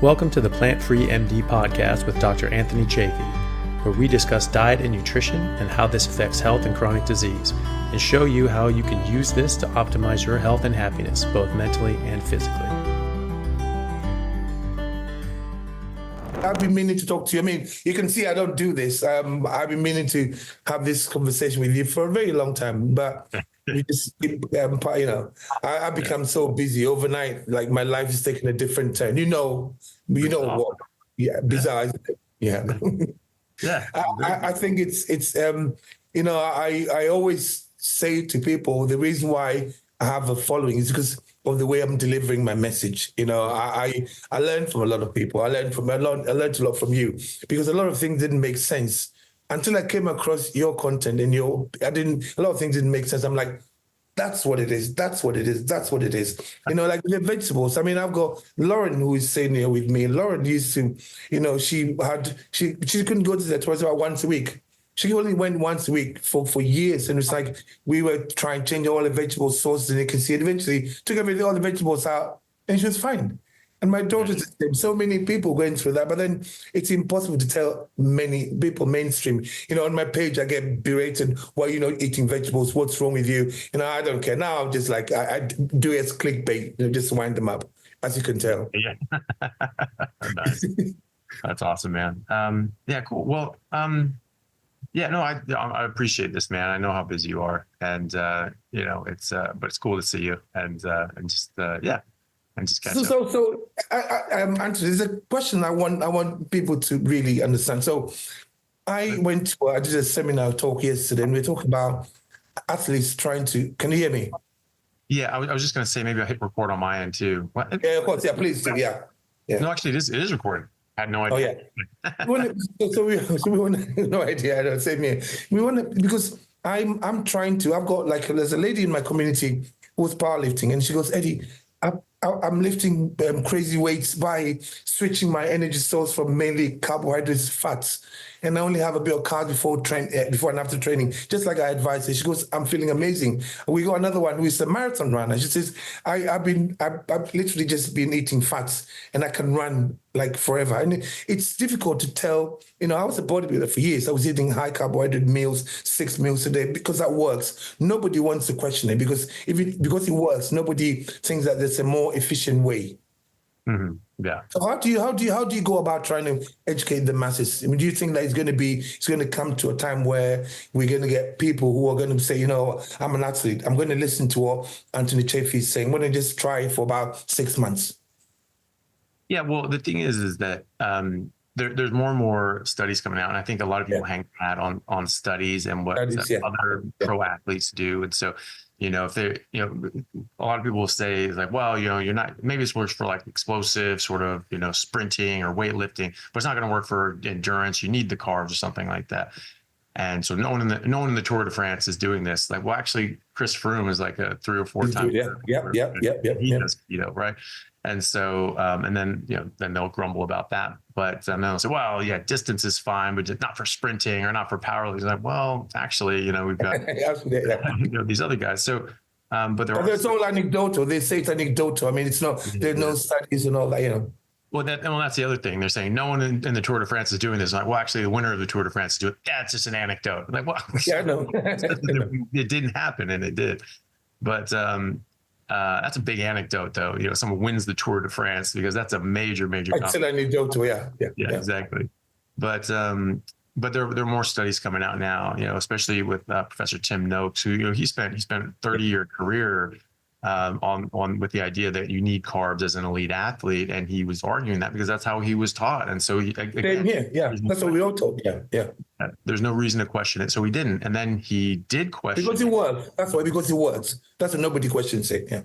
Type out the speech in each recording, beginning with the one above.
Welcome to the Plant-Free MD podcast with Dr. Anthony Chaffee, where we discuss diet and nutrition and how this affects health and chronic disease, and show you how you can use this to optimize your health and happiness, both mentally and physically. I've been meaning to talk to you. I mean, you can see I don't do this. I've been meaning to have this conversation with you for a very long time, but we just keep, I've become so busy overnight. Like my life is taking a different turn. You know what? Yeah, bizarre. Isn't it? Yeah. Yeah. I think it's I always say to people, the reason why I have a following is because of the way I'm delivering my message. I learned from a lot of people. I learned a lot from you, because a lot of things didn't make sense until I came across your content and a lot of things didn't make sense. I'm like, that's what it is. That's what it is. That's what it is. Like the vegetables. I mean, I've got Lauren who is sitting here with me. Lauren used to, she couldn't go to the toilet about once a week. She only went once a week for years. And it's like we were trying to change all the vegetable sources, and you can see it eventually took all the vegetables out and she was fine. And my daughter's the same. So many people going through that, but then it's impossible to tell many people mainstream. On my page, I get berated, why you're not eating vegetables? What's wrong with you? I don't care. Now I'm just like, I do it as clickbait, just wind them up, as you can tell. Yeah. Nice. That's awesome, man. Yeah, cool. Well, yeah, no, I appreciate this, man. I know how busy you are, and it's but it's cool to see you, and just catch up. So, Anthony, there's a question I want people to really understand. So, I did a seminar talk yesterday, and we were talking about athletes trying to. Can you hear me? Yeah, I was just going to say maybe I hit record on my end too. What? Yeah, of course. Yeah, please do. Yeah. No, actually, it is recording. I had no idea. Oh yeah. we want no idea. I don't say me. We want to, because I'm trying to. I've got there's a lady in my community who's powerlifting, and she goes, Eddie, I'm lifting crazy weights by switching my energy source from mainly carbohydrates, fats, and I only have a bit of carbs before and after training, just like I advised her. She goes, I'm feeling amazing. We got another one who is a marathon runner. She says, I've literally just been eating fats, and I can run like forever. And it's difficult to tell. I was a bodybuilder for years. I was eating high carbohydrate meals, 6 meals a day, because that works. Nobody wants to question it, because because it works, nobody thinks that there's a more efficient way. Mm-hmm. Yeah. So how do you go about trying to educate the masses? I mean, do you think that it's going to come to a time where we're going to get people who are going to say, I'm an athlete, I'm going to listen to what Anthony Chaffee is saying, I'm going to just try it for about 6 months? Yeah, well, the thing is that there's more and more studies coming out, and I think a lot of people hang hat on studies and what other pro athletes do. And so, if they, a lot of people will say is like, well, you're not, maybe this works for like explosive sort of, sprinting or weightlifting, but it's not going to work for endurance. You need the carbs or something like that. And so no one in the Tour de France is doing this. Like, well, actually, Chris Froome is like a 3 or 4 times. Yeah. He does keto, right? And so, and then, then they'll grumble about that. But then they'll say, well, yeah, distance is fine, but just not for sprinting or not for powerlifting. Like, well, actually, we've got these other guys. So, but it's all anecdotal. They say it's anecdotal. I mean, it's not, there's no studies and all that, Well, that's the other thing. They're saying no one in the Tour de France is doing this. I'm like, well, actually, the winner of the Tour de France is doing it. That's just an anecdote. I'm like, well, yeah, I know. It didn't happen, and it did. But that's a big anecdote, though. Someone wins the Tour de France, because that's a major. It's an anecdote, yeah, exactly. But there are more studies coming out now. Especially with Professor Tim Noakes, who he spent 30-year career on with the idea that you need carbs as an elite athlete, and he was arguing that because that's how he was taught. And so that's what we all taught. Yeah. There's no reason to question it, so he didn't. And then he did question because it works. That's why, because it works. That's what nobody questions it. Yeah,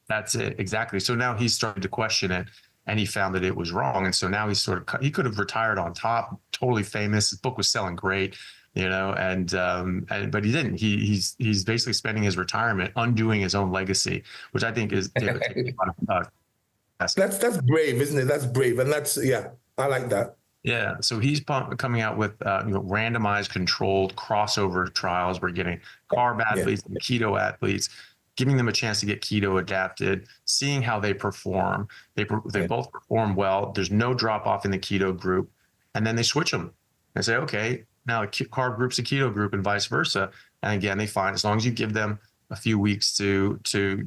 that's it, exactly. So now he's started to question it, and he found that it was wrong. And so now he could have retired on top, totally famous. His book was selling great. But he didn't. He's basically spending his retirement undoing his own legacy, which I think is that's brave, isn't it? That's brave, and I like that. Yeah. So he's coming out with randomized, controlled crossover trials. We're getting carb athletes and keto athletes, giving them a chance to get keto adapted, seeing how they perform. They both perform well. There's no drop off in the keto group. And then they switch them and say, okay, now a carb group's a keto group and vice versa. And again, they find as long as you give them a few weeks to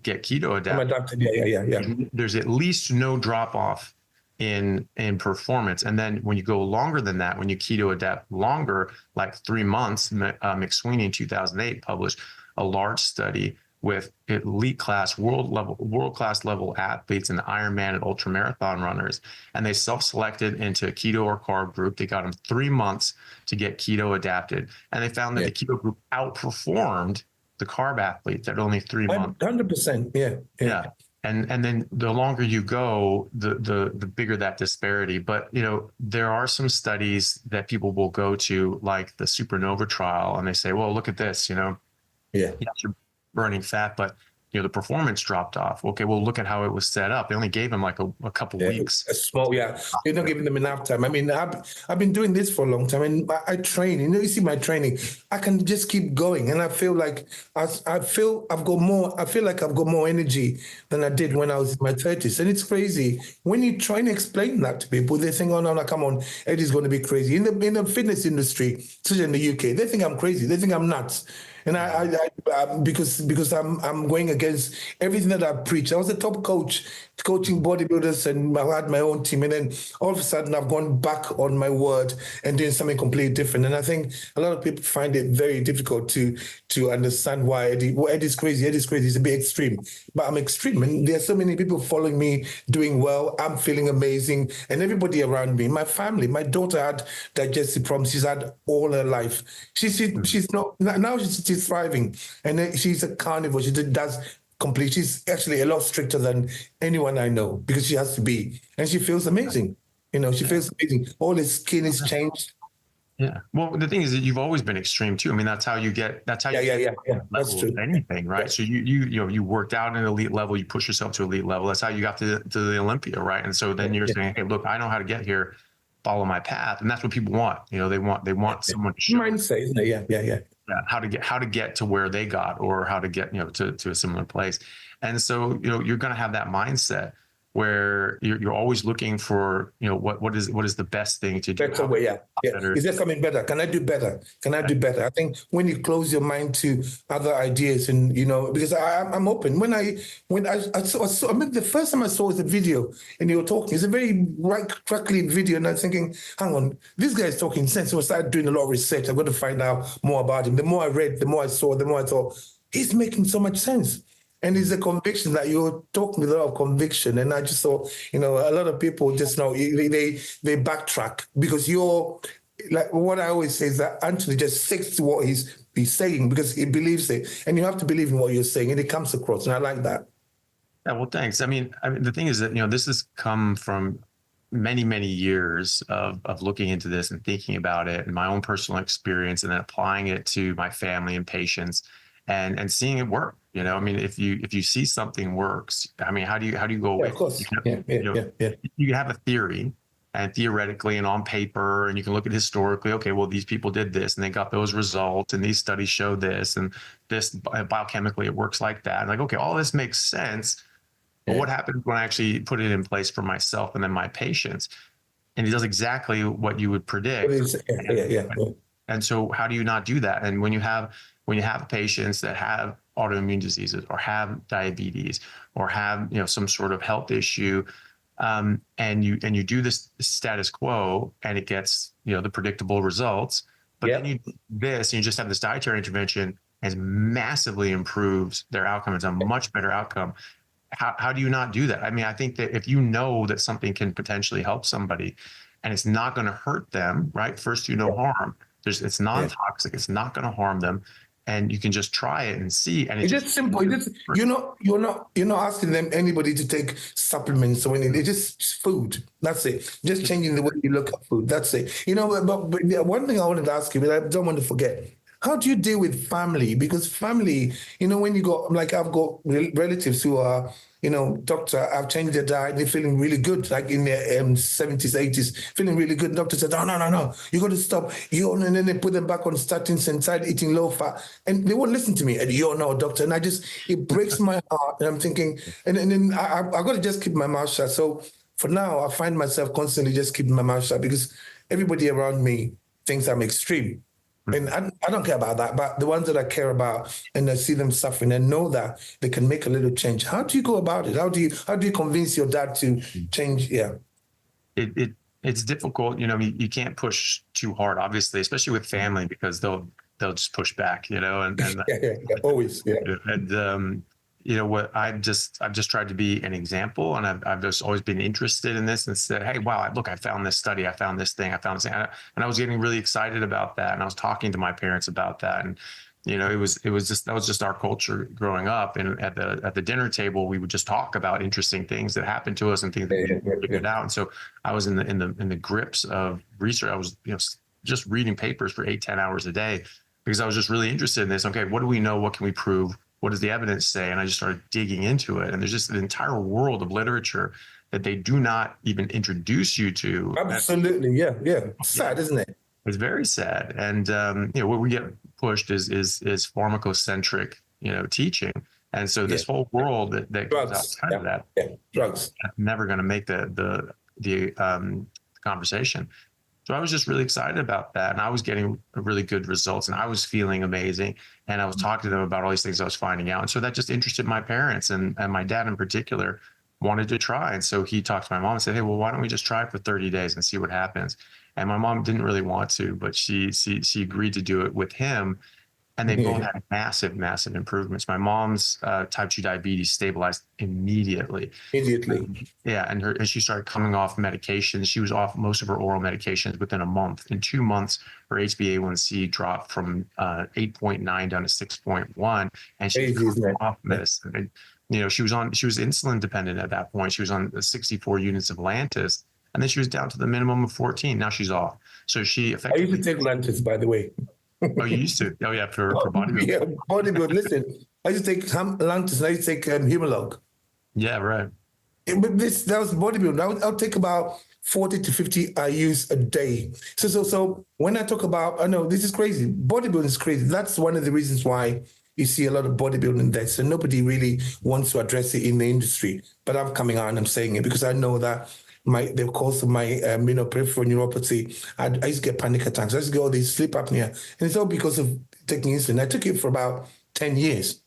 get keto adapted, there's at least no drop off in performance. And then when you go longer than that, when you keto adapt longer, like 3 months, McSweeney in 2008 published a large study with elite class, world class level athletes in the Ironman and ultramarathon runners. And they self-selected into a keto or carb group. They got them 3 months to get keto adapted. And they found that the keto group outperformed the carb athletes at only 3 months. 100%. Yeah. And then the longer you go, the bigger that disparity. But, you know, there are some studies that people will go to, like the Supernova trial, and they say, well, look at this, you know, yes, you're burning fat, but you know, the performance dropped off. Okay, well, look at how it was set up. They only gave him like a couple weeks. You're not giving them enough time. I mean, I've been doing this for a long time, and I train. You know, you see my training. I can just keep going, and I feel like I feel like I've got more energy than I did when I was in my 30s, and it's crazy when you try and explain that to people. They think, "Oh no, come on, Eddie's going to be crazy." In the fitness industry, especially in the UK, they think I'm crazy. They think I'm nuts. And I because I'm going against everything that I preach. I was a top coach, coaching bodybuilders, and I had my own team. And then all of a sudden, I've gone back on my word and doing something completely different. And I think a lot of people find it very difficult to understand why Eddie's crazy. Eddie's crazy. It's a bit extreme, but I'm extreme. And there are so many people following me, doing well. I'm feeling amazing, and everybody around me, my family. My daughter had digestive problems. She's had all her life. She's not now. She's thriving, and then she's a carnivore. She does complete. She's actually a lot stricter than anyone I know because she has to be, and she feels amazing. You know, she feels amazing. All his skin is changed. Yeah. Well, the thing is that you've always been extreme too. I mean, that's how you get. That's how you get That's true. Anything, right? Yeah. So you worked out at an elite level. You push yourself to elite level. That's how you got to the Olympia, right? And so then you're saying, hey, look, I know how to get here. Follow my path, and that's what people want. You know, they want someone to show mindset, isn't it? Yeah. How to get to where they got, or how to get, you know, to a similar place. And so, you know, you're going to have that mindset where you're always looking for, you know, what is the best thing to do. Better way, yeah. Is there something better? Can I do better? Do better? I think when you close your mind to other ideas, and you know, because I'm open. When I saw, I mean, the first time I saw the video and you were talking, it's a very crackly video, and I'm thinking, hang on, this guy is talking sense. So I started doing a lot of research. I'm going to find out more about him. The more I read, the more I saw, the more I thought, he's making so much sense. And it's a conviction that you're talking with a lot of conviction. And I just thought, you know, a lot of people just know they backtrack because you're like, what I always say is that Anthony just sticks to what he's saying because he believes it. And you have to believe in what you're saying, and it comes across. And I like that. Yeah, well, thanks. I mean, the thing is that, you know, this has come from many years of looking into this and thinking about it and my own personal experience, and then applying it to my family and patients and seeing it work. You know, I mean, if you see something works, I mean, how do you go away? Of course. You have a theory, and theoretically and on paper, and you can look at historically, okay, well, these people did this and they got those results, and these studies show this, and this biochemically it works like that. And like, okay, all this makes sense. But what happens when I actually put it in place for myself and then my patients? And it does exactly what you would predict. And so how do you not do that? And when you have patients that have autoimmune diseases or have diabetes or have, you know, some sort of health issue, and you do this status quo, and it gets, you know, the predictable results, but then you do this and you just have this dietary intervention has massively improved their outcome. It's a much better outcome. How do you not do that? I mean, I think that if you know that something can potentially help somebody and it's not going to hurt them, right? First, do no harm. It's non-toxic. It's not going to harm them. And you can just try it and see. And it's just simple. You're not asking them, anybody, to take supplements or anything. It's just food. That's it. Just changing the way you look at food. That's it. You know, but one thing I wanted to ask you, but I don't want to forget. how do you deal with family? Because family, you know, when you got, like I've got relatives who are, you know, doctor, I've changed their diet, they're feeling really good, like in their 70s, 80s, feeling really good. Doctor said, no, you got to stop. And then they put them back on statins and started eating low fat. And they won't listen to me. And you're no doctor. And it breaks my heart. And I'm thinking, and then I got to just keep my mouth shut. So for now, I find myself constantly just keeping my mouth shut because everybody around me thinks I'm extreme. And I don't care about that, but the ones that I care about and I see them suffering and know that they can make a little change. How do you go about it? How do you convince your dad to change? Yeah. It's difficult. You know, you can't push too hard, obviously, especially with family, because they'll just push back, you know, and always. Yeah. And, you know what, I've just tried to be an example, and I've just always been interested in this and said, hey, wow, look, I found this study, I found this thing, and I was getting really excited about that. And I was talking to my parents about that. And, you know, that was just our culture growing up. And at the dinner table, we would just talk about interesting things that happened to us and things that we figured out. And so I was in the grips of research. I was, you know, just reading papers for 8-10 hours a day because I was just really interested in this. Okay, what do we know? What can we prove? What does the evidence say? And I just started digging into it. And there's just an entire world of literature that they do not even introduce you to. Absolutely. Yeah. Sad, isn't it? It's very sad. And, you know, what we get pushed is pharmacocentric, you know, teaching. And so this whole world that goes outside of that, drugs, never going to make the conversation. So I was just really excited about that. And I was getting really good results and I was feeling amazing. And I was talking to them about all these things I was finding out. And so that just interested my parents, and my dad in particular wanted to try. And so he talked to my mom and said, hey, well, why don't we just try it for 30 days and see what happens? And my mom didn't really want to, but she agreed to do it with him. And they both had massive, massive improvements. My mom's type 2 diabetes stabilized immediately. Yeah, and she started coming off medications. She was off most of her oral medications within a month. In 2 months, her HbA1c dropped from 8.9 down to 6.1, and she was off medicine. And, you know, she was insulin dependent at that point. She was on 64 units of Lantus, and then she was down to the minimum of 14. Now she's off. So she effectively. I used to take Lantus, by the way. Oh, you used to? Oh, yeah, for bodybuilding. Yeah, bodybuilding. Listen, I used to take Lantus, and I used to take Humalog. Yeah, right. But that was bodybuilding. I'll take about 40 to 50 IUs a day. So when I talk about, I know this is crazy. Bodybuilding is crazy. That's one of the reasons why you see a lot of bodybuilding deaths, and nobody really wants to address it in the industry. But I'm coming out and I'm saying it because I know that the cause of my peripheral neuropathy, I used to get panic attacks. I used to get all these sleep apnea. And it's all because of taking insulin. I took it for about 10 years.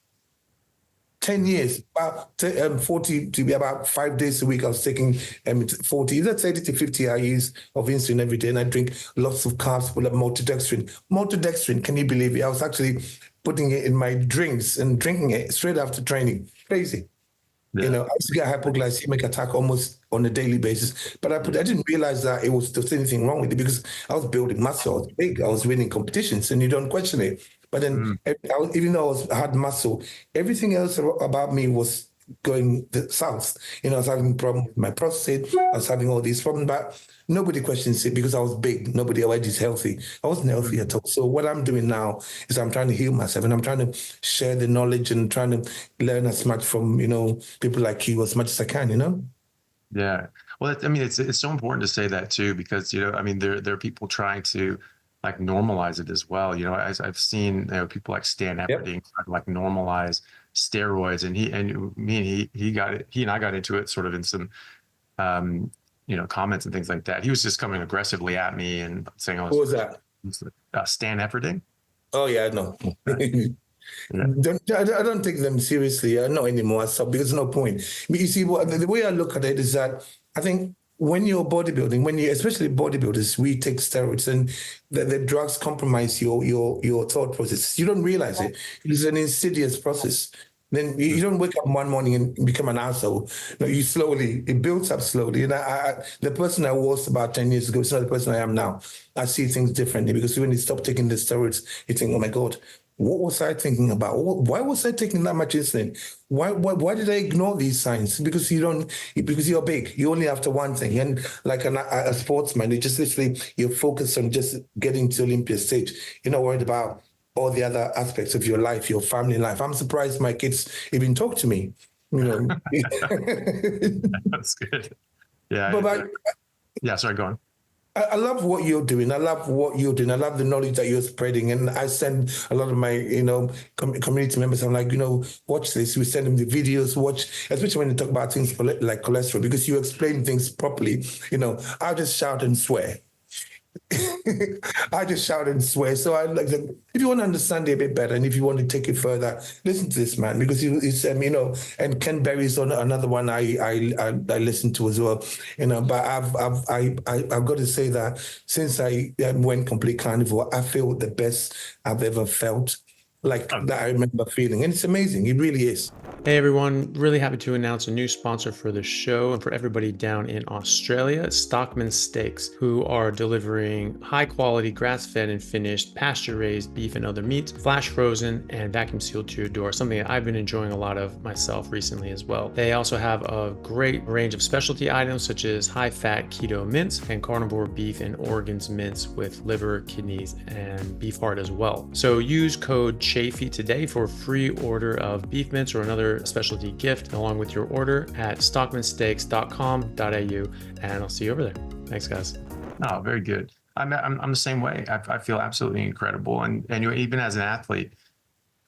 10 years, about 40 to be about 5 days a week. I was taking 40, let's say 30 to 50 IUs of insulin every day. And I drink lots of carbs full of maltodextrin. Maltodextrin, can you believe it? I was actually putting it in my drinks and drinking it straight after training. Crazy. Yeah. You know, I used to get a hypoglycemic attack almost on a daily basis, but I didn't realize that there was anything wrong with it because I was building muscle. I was big. I was winning competitions, and you don't question it. But then, even though I had muscle, everything else about me was going south. You know, I was having problems with my prostate. I was having all these problems, but nobody questions it because I was big. Nobody always is healthy. I wasn't healthy at all. So what I'm doing now is I'm trying to heal myself, and I'm trying to share the knowledge and trying to learn as much from, you know, people like you as much as I can, you know? Yeah. Well, I mean, it's so important to say that too, because, you know, I mean, there are people trying to like normalize it as well. You know, as I've seen, you know, people like Stan Efferding trying to like normalize steroids, and he and I got into it sort of in some, you know, comments and things like that. He was just coming aggressively at me and saying, "Who was that?" Stan Efferding. Oh yeah, I know. I don't take them seriously. Not anymore. So because no point. But you see, the way I look at it is that I think when you're bodybuilding, especially bodybuilders, we take steroids, and the drugs compromise your thought process. You don't realize it. It's an insidious process. Then you don't wake up one morning and become an asshole. No, it builds up slowly. And the person I was about 10 years ago is not the person I am now. I see things differently because when you stop taking the steroids, you think, oh my God, what was I thinking about? Why was I taking that much insulin? Why did I ignore these signs? Because you're big. You only after one thing. And like a sportsman, you just literally, you're focused on just getting to Olympia stage. You're not worried about all the other aspects of your life, your family life. I'm surprised my kids even talk to me, you know. That's good. Yeah. But yeah, sorry, go on. I love what you're doing. I love what you're doing. I love the knowledge that you're spreading. And I send a lot of my, you know, community members, I'm like, you know, watch this. We send them the videos, watch, especially when you talk about things like cholesterol, because you explain things properly. You know, I'll just shout and swear. I just shout and swear. So I like, if you want to understand it a bit better, and if you want to take it further, listen to this man, because he's you know. And Ken Berry's on another one I listen to as well, you know. But I've got to say that since I went complete carnivore, I feel the best I've ever felt, like that I remember feeling, and it's amazing. It really is. Hey everyone, really happy to announce a new sponsor for the show and for everybody down in Australia, Stockman Steaks, who are delivering high quality grass-fed and finished pasture-raised beef and other meats, flash frozen and vacuum sealed to your door, something that I've been enjoying a lot of myself recently as well. They also have a great range of specialty items such as high-fat keto mince and carnivore beef and organs mince with liver, kidneys, and beef heart as well. So use code Chaffee today for a free order of beef mince or another specialty gift along with your order at stockmansteaks.com.au, and I'll see you over there. Thanks, guys. Oh, very good. I'm the same way. I feel absolutely incredible. And you know, even as an athlete,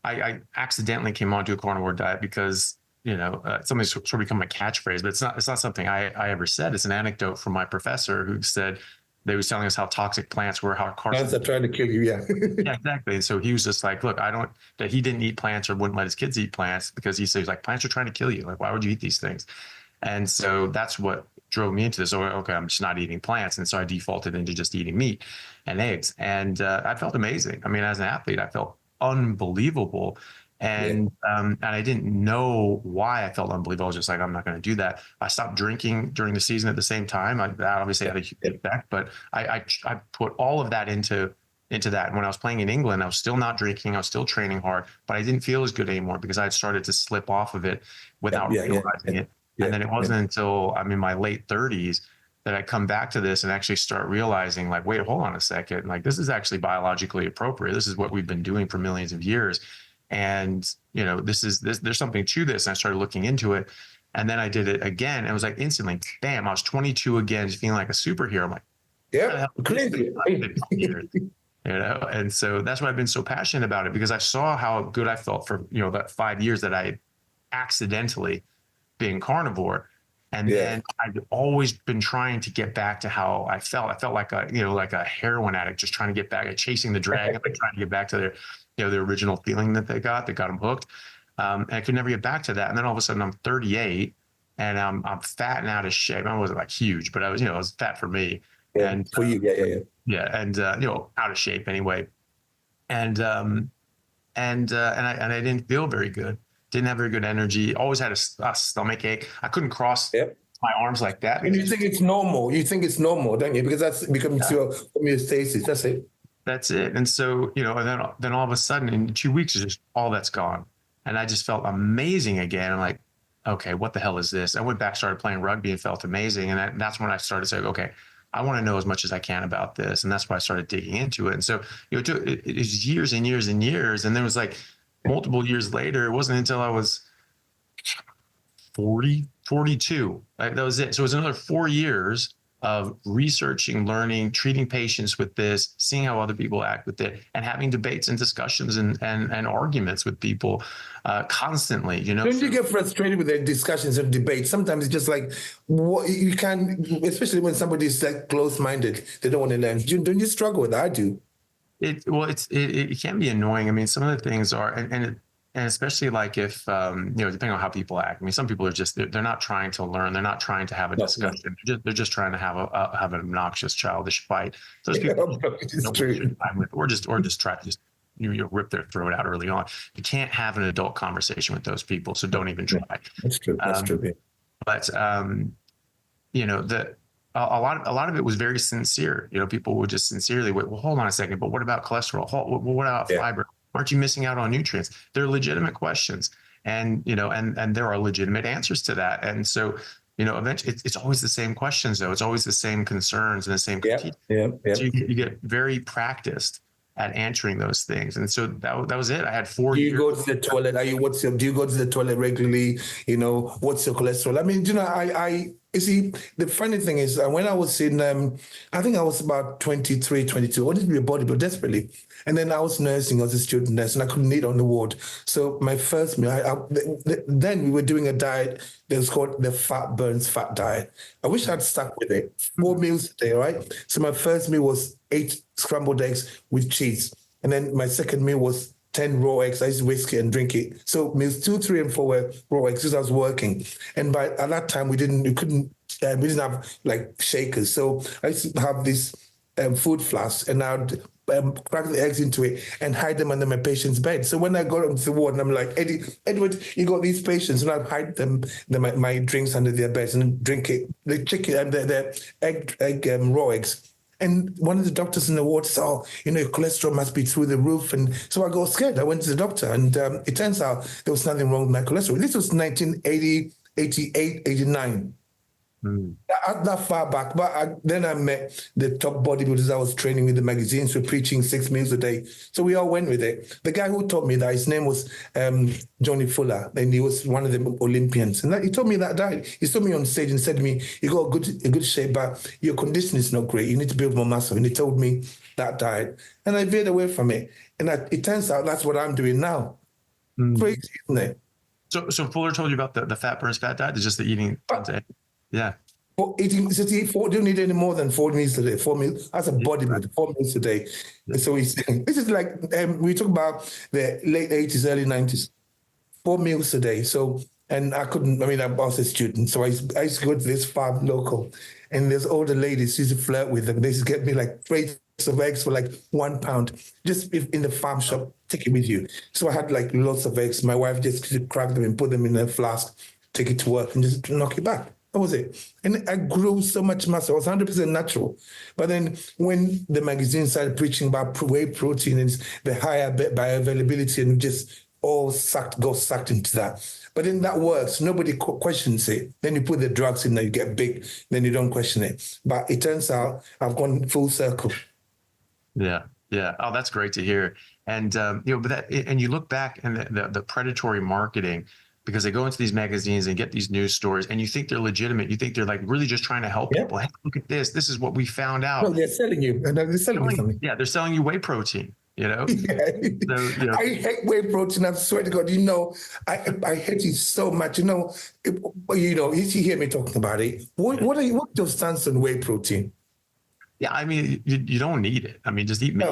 I accidentally came onto a carnivore diet because, you know, something sort of become a catchphrase, but it's not something I ever said. It's an anecdote from my professor who said they was telling us how toxic plants were, how plants are trying to kill you. Yeah. Yeah, exactly. And so he was just like, look, that he didn't eat plants or wouldn't let his kids eat plants because he says like, plants are trying to kill you. Like, why would you eat these things? And so that's what drove me into this. Oh, okay, I'm just not eating plants. And so I defaulted into just eating meat and eggs. And I felt amazing. I mean, as an athlete, I felt unbelievable. And I didn't know why I felt unbelievable. I was just like, I'm not going to do that. I stopped drinking during the season at the same time. That obviously had a huge effect, but I put all of that into that. And when I was playing in England, I was still not drinking. I was still training hard, but I didn't feel as good anymore because I had started to slip off of it without realizing it. And then it wasn't until I'm in my late 30s that I come back to this and actually start realizing like, wait, hold on a second. Like, this is actually biologically appropriate. This is what we've been doing for millions of years. And, you know, there's something to this. And I started looking into it. And then I did it again. And it was like instantly, bam, I was 22 again, just feeling like a superhero. I'm like, yeah, crazy. You know, and so that's why I've been so passionate about it, because I saw how good I felt for, you know, that 5 years that I accidentally being carnivore. And then I've always been trying to get back to how I felt. I felt like a heroin addict, just trying to get back, chasing the dragon, like trying to get back to their, you know, the original feeling that got them hooked. And I could never get back to that. And then all of a sudden I'm 38 and I'm fat and out of shape. I wasn't like huge, but I was fat for me. Yeah, and for you. Yeah. And, you know, out of shape anyway. And I didn't feel very good. Didn't have very good energy. Always had a stomach ache. I couldn't cross my arms like that. And you think it's normal. You think it's normal, don't you? Because that's becoming your homeostasis. That's it. That's it. And so, you know, and then all of a sudden in 2 weeks, it's just all that's gone. And I just felt amazing again. I'm like, okay, what the hell is this? I went back, started playing rugby and felt amazing. And that's when I started saying, okay, I want to know as much as I can about this. And that's why I started digging into it. And so, you know, it was years and years and years. And then it was like multiple years later, it wasn't until I was 42. That was it. So it was another 4 years of researching, learning, treating patients with this, seeing how other people act with it, and having debates and discussions and arguments with people constantly, you know. Don't you get frustrated with the discussions and debates? Sometimes it's just like, what you can, especially when somebody's like close-minded, they don't want to learn. Don't you struggle with that? I do. It can be annoying. I mean, some of the things are, and especially like if, you know, depending on how people act. I mean, some people are just, they're not trying to learn. They're not trying to have a discussion. They're just trying to have an obnoxious, childish fight. Those people or just try to just, you know, rip their throat out early on. You can't have an adult conversation with those people. So don't even try. That's true. That's true. Yeah. But, you know, a lot of it was very sincere. You know, people would just sincerely wait, well, hold on a second, but what about cholesterol? What about fiber? Aren't you missing out on nutrients? They're legitimate questions. And, you know, and there are legitimate answers to that. And so, you know, eventually it's always the same questions though. It's always the same concerns and the same critiques. So you get very practiced at answering those things. And so that was it. I had 4 years. Do you go to the toilet? Do you go to the toilet regularly? You know, what's your cholesterol? I mean, you know, you see, the funny thing is, when I was in, I think I was about 23, 22, I wanted to be a bodybuilder desperately. And then I was nursing, I was a student nurse, and I couldn't eat on the ward. So my first meal, then we were doing a diet that was called the fat burns fat diet. I wish I'd stuck with it. 4 meals a day, right? So my first meal was 8 scrambled eggs with cheese. And then my second meal was 10 raw eggs. I used to whisk it and drink it. So meals 2, 3, and 4 were raw eggs because I was working. And at that time, we didn't have like shakers. So I used to have this food flask, and I'd crack the eggs into it and hide them under my patient's bed. So when I got onto the ward, and I'm like, Edward, you got these patients, and I'd hide my drinks under their beds and drink it, the chicken and the egg raw eggs. And one of the doctors in the ward said, oh, you know, your cholesterol must be through the roof. And so I got scared. I went to the doctor, and it turns out there was nothing wrong with my cholesterol. This was 1980, 88, 89. That far back. But then I met the top bodybuilders I was training with. The magazines were preaching 6 meals a day. So we all went with it. The guy who taught me that, his name was Johnny Fuller, and he was one of the Olympians. And he told me that diet. He saw me on stage and said to me, you got a good shape, but your condition is not great. You need to build more muscle. And he told me that diet. And I veered away from it. And it turns out that's what I'm doing now. Crazy, isn't it? So Fuller told you about the fat burns fat diet? It's just the eating. Yeah. You don't need any more than 4 meals a day. 4 meals as a bodybuilder, 4 meals a day. Yeah. So this is like we talk about the late 80s, early 90s. 4 meals a day. So, and I was a student, so I used to go to this farm local, and there's older ladies used to flirt with them. They used to get me like crates of eggs for like £1, just in the farm shop. Take it with you. So I had like lots of eggs. My wife just cracked them and put them in a flask, take it to work, and just knock it back. That was it. And I grew so much muscle. I was 100% natural. But then when the magazine started preaching about whey protein and the higher bioavailability, and just all got sucked into that. But then that works. Nobody questions it. Then you put the drugs in there, you get big, then you don't question it. But it turns out I've gone full circle. Yeah. Yeah. Oh, that's great to hear. And, and you look back and the predatory marketing, because they go into these magazines and get these news stories, and you think they're legitimate. You think they're like really just trying to help people. Hey, look at this. This is what we found out. No, they're selling you. They're selling you something. Yeah, they're selling you whey protein, you know? Yeah. So, I hate whey protein. I swear to God, I hate it so much. You hear me talking about it. What's your stance on whey protein? Yeah, I mean, you don't need it. I mean, just eat meat,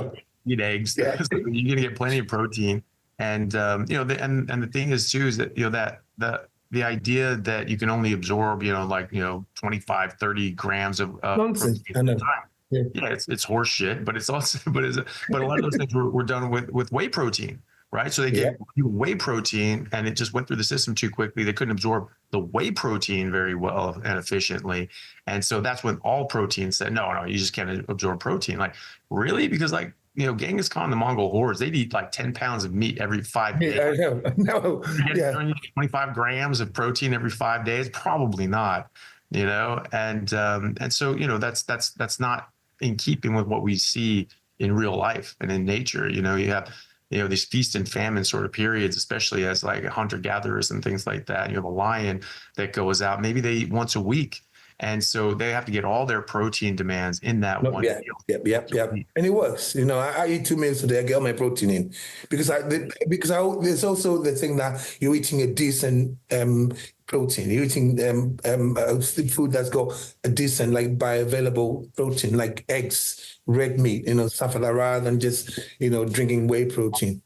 eat eggs. Yeah. You're going to get plenty of protein. And, and the thing is too, is that, that the idea that you can only absorb, 25, 30 grams of nonsense. Protein at a time. Yeah, it's horse shit, but it's also, but a lot of those things were done with whey protein, right? So they gave you whey protein, and it just went through the system too quickly. They couldn't absorb the whey protein very well and efficiently. And so that's when all protein said, no, you just can't absorb protein. Like, really? Because Genghis Khan, the Mongol hordes, they'd eat like 10 pounds of meat every 5 days. Yeah, I know. 25 grams of protein every 5 days? Probably not, and so, that's not in keeping with what we see in real life and in nature. You have, these feast and famine sort of periods, especially as like hunter-gatherers and things like that. You have a lion that goes out, maybe they eat once a week. And so they have to get all their protein demands in that one meal. Yep. And it works. I eat 2 meals a day. I get all my protein in because there's also the thing that you're eating a decent protein. You're eating food that's got a decent, like bioavailable protein, like eggs, red meat, stuff like that, rather than just drinking whey protein.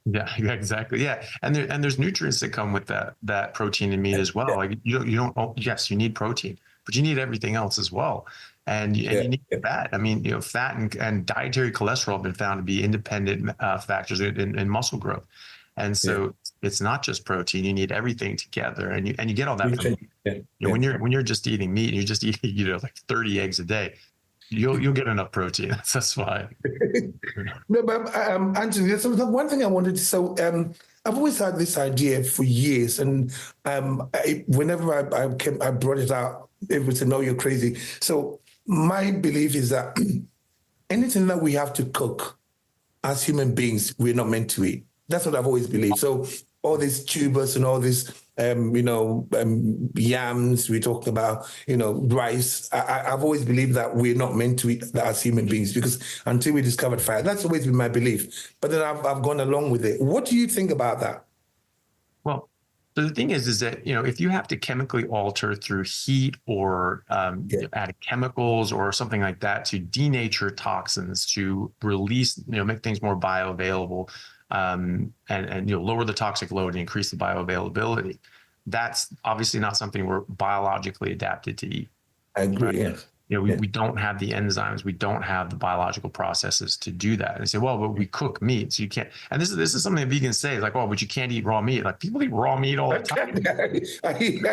Yeah, exactly. Yeah, and there's nutrients that come with that protein in meat as well. Like you don't. Yes, you need protein, but you need everything else as well. And you need fat. I mean, fat and dietary cholesterol have been found to be independent factors in muscle growth. And so it's not just protein. You need everything together, and you get all that from when you're just eating meat, and you're just eating like 30 eggs a day. You'll get enough protein. That's fine. No, but Anthony, there's one thing I wanted to. So I've always had this idea for years, and whenever I brought it out, everyone said, "No, you're crazy." So my belief is that anything that we have to cook, as human beings, we're not meant to eat. That's what I've always believed. So all these tubers and all these, yams, we talked about, rice. I've always believed that we're not meant to eat that as human beings, because until we discovered fire, that's always been my belief. But then I've gone along with it. What do you think about that? Well, so the thing is that, if you have to chemically alter through heat or add chemicals or something like that to denature toxins, to release, make things more bioavailable, and lower the toxic load and increase the bioavailability, that's obviously not something we're biologically adapted to eat. I agree, right? yes. We don't have the enzymes, we don't have the biological processes to do that. And they say, well, but we cook meat, so you can't. And this is something that vegans say, like, oh, but you can't eat raw meat. Like, people eat raw meat all the time. I eat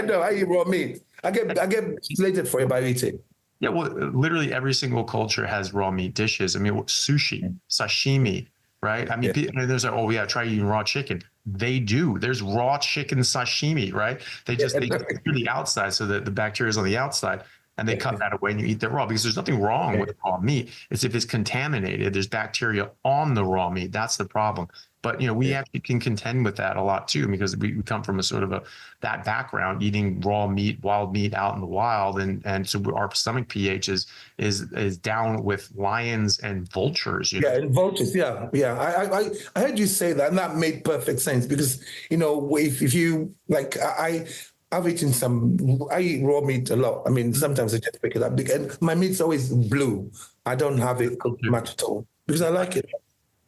raw meat. I get slated for it by eating. Yeah, well, literally every single culture has raw meat dishes. I mean, sushi, sashimi, right? I mean, there's like, oh yeah, try eating raw chicken. They do. There's raw chicken sashimi, right? They clear the outside so that the bacteria is on the outside. And they cut that away and you eat that raw, because there's nothing wrong with raw meat. It's if it's contaminated, there's bacteria on the raw meat. That's the problem. But, we actually can contend with that a lot too, because we come from a sort of that background, eating raw meat, wild meat out in the wild. And so our stomach pH is down with lions and vultures. And vultures. Yeah. I heard you say that, and that made perfect sense, because, if you like, I've eaten I eat raw meat a lot. I mean, sometimes I just pick it up, and my meat's always blue. I don't have it cooked much at all because I like it.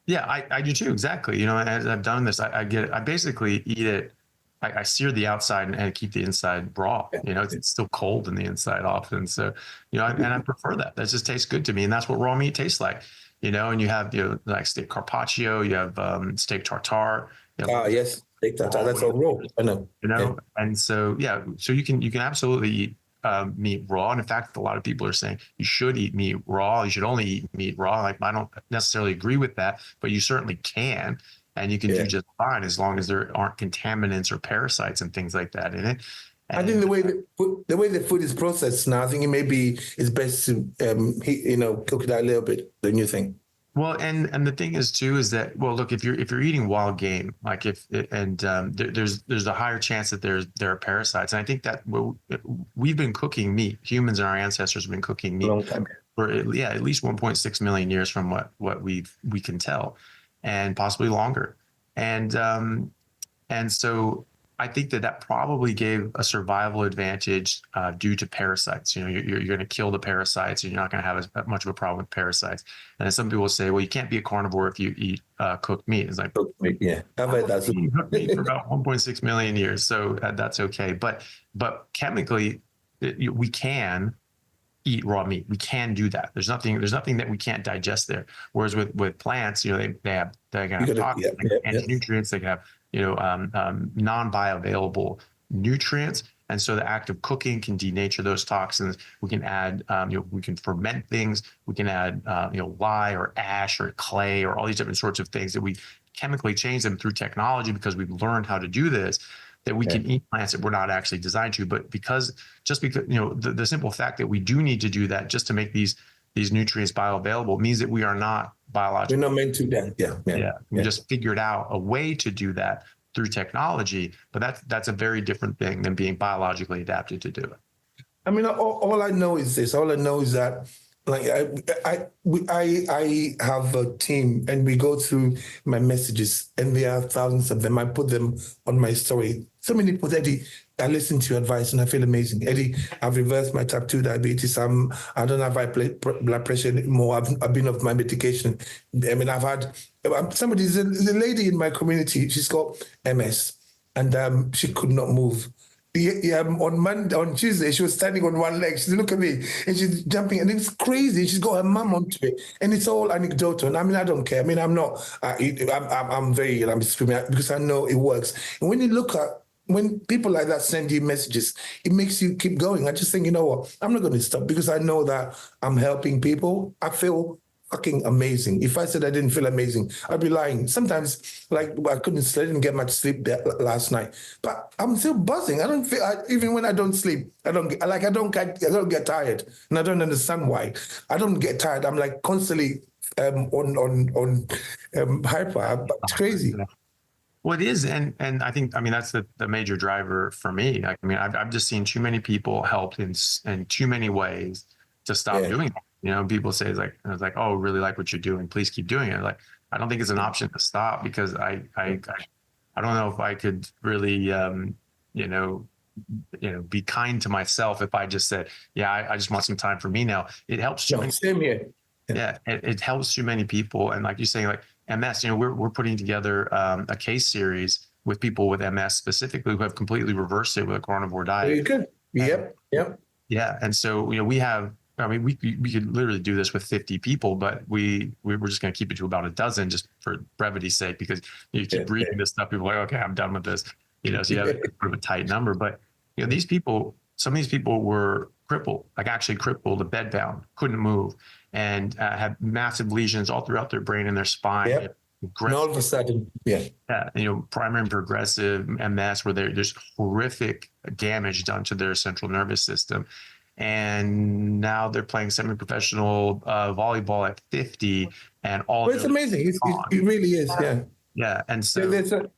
Yeah, I do too. Exactly. As I've done this, I basically eat it. I sear the outside and keep the inside raw. It's still cold in the inside often. So, and I prefer that. That just tastes good to me. And that's what raw meat tastes like, and you have, like steak carpaccio, you have steak tartare. Yes. That's all raw. I know. And so so you can absolutely eat meat raw. And in fact, a lot of people are saying you should eat meat raw. You should only eat meat raw. Like, I don't necessarily agree with that, but you certainly can, and you can do just fine as long as there aren't contaminants or parasites and things like that in it. And I think the way the food is processed now, I think it's best to cook it out a little bit. Don't you think? Well, and the thing is too, is that, well, look, if you're eating wild game, like there's a higher chance that there are parasites. And I think that we've been cooking meat. Humans and our ancestors have been cooking meat for at least 1.6 million years from what we can tell, and possibly longer. And so I think that probably gave a survival advantage due to parasites. You're going to kill the parasites, and you're not going to have as much of a problem with parasites. And then some people say, well, you can't be a carnivore if you eat cooked meat. It's like, cooked meat, yeah. I've heard that. Cooked meat for about 1.6 million years, so that's okay. But chemically, we can eat raw meat. We can do that. There's nothing that we can't digest there. Whereas with plants, they have toxins, anti-nutrients. They can have non-bioavailable nutrients. And so the act of cooking can denature those toxins. We can add, we can ferment things. We can add, lye or ash or clay or all these different sorts of things that we chemically change them through technology, because we've learned how to do this, that we can eat plants that we're not actually designed to. But because the simple fact that we do need to do that just to make these nutrients bioavailable means that we are not biologically. We're not meant to that. We just figured out a way to do that through technology, but that's a very different thing than being biologically adapted to do it. I mean, all I know is this. All I know is that, like, I have a team, and we go through my messages, and there are thousands of them. I put them on my story. So many people, Eddie, I listen to your advice and I feel amazing. Eddie, I've reversed my type 2 diabetes. I don't have high blood pressure anymore. I've been off my medication. I mean, I've had there's a lady in my community. She's got MS, and she could not move. On Tuesday, she was standing on one leg. She said, look at me. And she's jumping, and it's crazy. She's got her mum onto it. And it's all anecdotal. I mean, I don't care. I mean, I'm screaming out because I know it works. And when people like that send you messages, it makes you keep going. I just think, you know what? I'm not going to stop, because I know that I'm helping people. I feel fucking amazing. If I said I didn't feel amazing, I'd be lying. Sometimes, like, I didn't get much sleep last night, but I'm still buzzing. I don't feel, even when I don't sleep, I don't get tired, and I don't understand why. I don't get tired. I'm like constantly on hyper. It's crazy. Well, it is, and I think, I mean, that's the major driver for me. I mean, I've just seen too many people helped in too many ways to stop doing that. You know, people say it's like, oh, really like what you're doing, please keep doing it. Like, I don't think it's an option to stop, because I don't know if I could really be kind to myself if I just said, yeah, I just want some time for me now. It helps too many. Same here. Yeah, it helps too many people, and like you're saying, like MS, we're putting together a case series with people with MS specifically who have completely reversed it with a carnivore diet. Very good. Yep. Yeah, and so we have. I mean, we could literally do this with 50 people, but we were just going to keep it to about a dozen, just for brevity's sake, because you keep reading this stuff, people are like, okay, I'm done with this. So you have sort of a tight number. But these people, some of these people were crippled, like actually crippled, bedbound, couldn't move, and had massive lesions all throughout their brain and their spine. Yep. And all of a sudden, primary and progressive MS, where there's horrific damage done to their central nervous system. And now they're playing semi-professional volleyball at 50, and all. Well, it's amazing. It really is. Yeah. And so, well,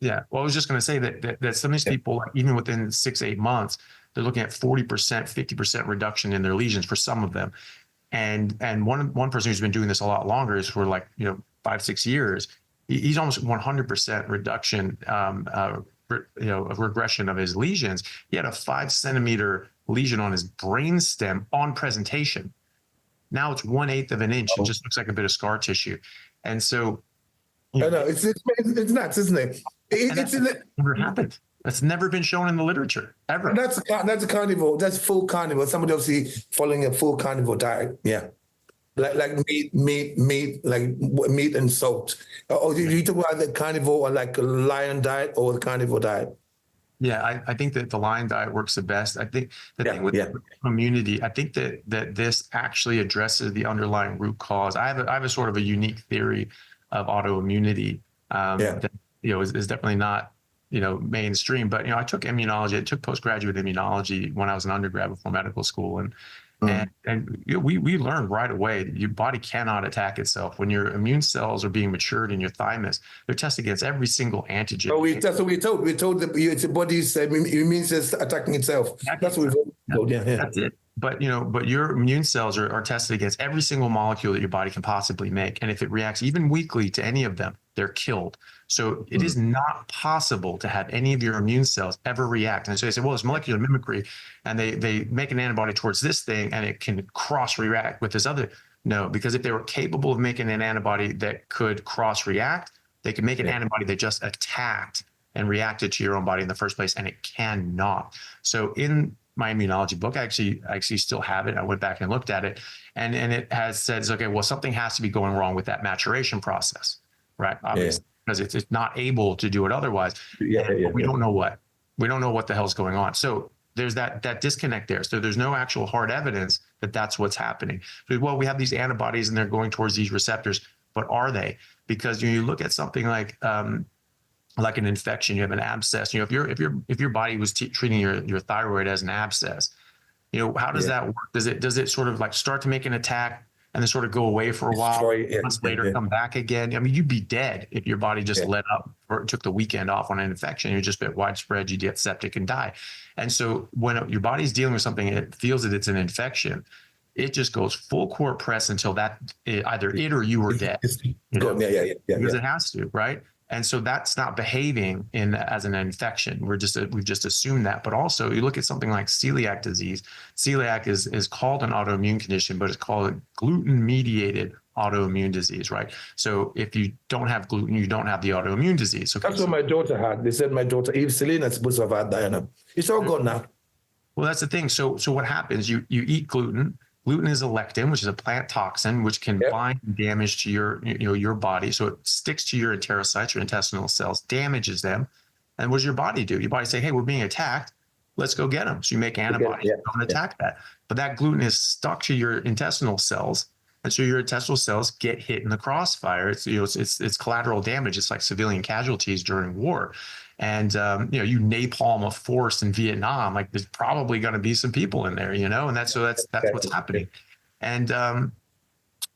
I was just going to say that some of these people, like, even within 6-8 months, they're looking at 40%, 50% reduction in their lesions for some of them. And one person who's been doing this a lot longer is for 5-6 years. He's almost 100% reduction, of regression of his lesions. He had a 5-centimeter lesion on his brainstem on presentation. Now it's 1/8 of an inch. It just looks like a bit of scar tissue. And so, I know it's nuts, isn't it? It's never happened. That's never been shown in the literature ever. That's a carnivore. That's full carnivore. Somebody obviously following a full carnivore diet. Yeah, like meat, like meat and salt. Or you talk about the carnivore, or like a lion diet, or the carnivore diet? Yeah, I think that the lion diet works the best. I think the thing with immunity, I think that this actually addresses the underlying root cause. I have a sort of a unique theory of autoimmunity that is definitely not mainstream. But I took immunology. I took postgraduate immunology when I was an undergrad before medical school, and we learned right away that your body cannot attack itself. When your immune cells are being matured in your thymus, they're tested against every single antigen. Oh, that's what we're told. We're told that it's your body's immune cells attacking itself. That's what we're told. Yeah. That's it. But your immune cells are tested against every single molecule that your body can possibly make, and if it reacts even weakly to any of them, they're killed. So it is not possible to have any of your immune cells ever react. And so they say, well, it's molecular mimicry, and they make an antibody towards this thing, and it can cross-react with this other. No, because if they were capable of making an antibody that could cross-react, they could make an antibody that just attacked and reacted to your own body in the first place, and it cannot. So in my immunology book, I actually still have it. I went back and looked at it, and it has said, okay, well, something has to be going wrong with that maturation process, right? Obviously, because it's not able to do it otherwise. We don't know what. We don't know what the hell's going on. So there's that disconnect there. So there's no actual hard evidence that that's what's happening. Well, we have these antibodies and they're going towards these receptors, but are they? Because you look at something like an infection, you have an abscess. If your body was treating your thyroid as an abscess, how does that work? Does it sort of like start to make an attack and then sort of go away for a while, months later come back again? I mean, you'd be dead if your body just let up or took the weekend off on an infection. You'd just be widespread, you get septic and die. And so when your body's dealing with something and it feels that it's an infection, it just goes full court press until that either it or you are dead. Because it has to, right? And so that's not behaving as an infection. We've just assumed that. But also, you look at something like celiac disease. Celiac is called an autoimmune condition, but it's called a gluten-mediated autoimmune disease, right? So if you don't have gluten, you don't have the autoimmune disease. That's what my daughter had. They said my daughter, Eve Selena, is supposed to have had Diana. It's all gone now. Well, that's the thing. So what happens? You eat gluten. Gluten is a lectin, which is a plant toxin, which can bind damage to your body. So it sticks to your enterocytes, your intestinal cells, damages them. And what does your body do? Your body say, hey, we're being attacked. Let's go get them. So you make antibodies to attack that. But that gluten is stuck to your intestinal cells. And so your intestinal cells get hit in the crossfire. It's collateral damage. It's like civilian casualties during war. And, you napalm a force in Vietnam, like there's probably going to be some people in there, and that's what's happening. And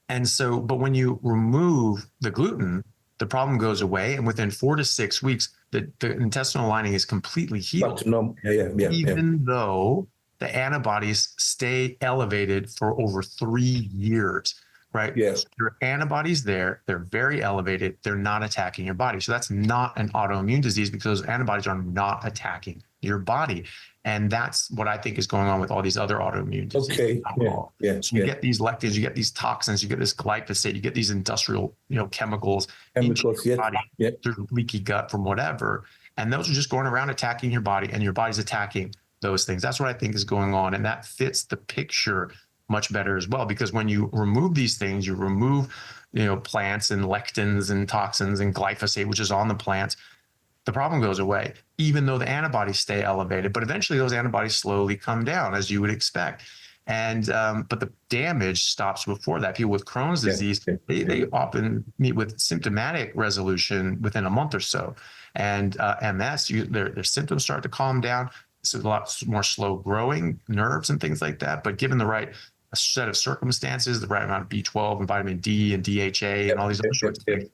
And so, but when you remove the gluten, the problem goes away. And within 4 to 6 weeks, the intestinal lining is completely healed. Even though the antibodies stay elevated for over 3 years, right? Yes. So your antibodies there, they're very elevated. They're not attacking your body. So that's not an autoimmune disease because those antibodies are not attacking your body. And that's what I think is going on with all these other autoimmune diseases. Okay. So you get these lectins, you get these toxins, you get this glyphosate, you get these industrial, chemicals into your body through leaky gut from whatever. And those are just going around attacking your body, and your body's attacking those things. That's what I think is going on. And that fits the picture much better as well, because when you remove these things, you remove, plants and lectins and toxins and glyphosate, which is on the plants, the problem goes away, even though the antibodies stay elevated. But eventually those antibodies slowly come down, as you would expect. And but the damage stops before that. People with Crohn's disease, they often meet with symptomatic resolution within a month or so. And MS, their symptoms start to calm down. It's a lot more slow growing nerves and things like that. But given the right set of circumstances, the right amount of B12 and vitamin D and DHA and all these other sorts of things,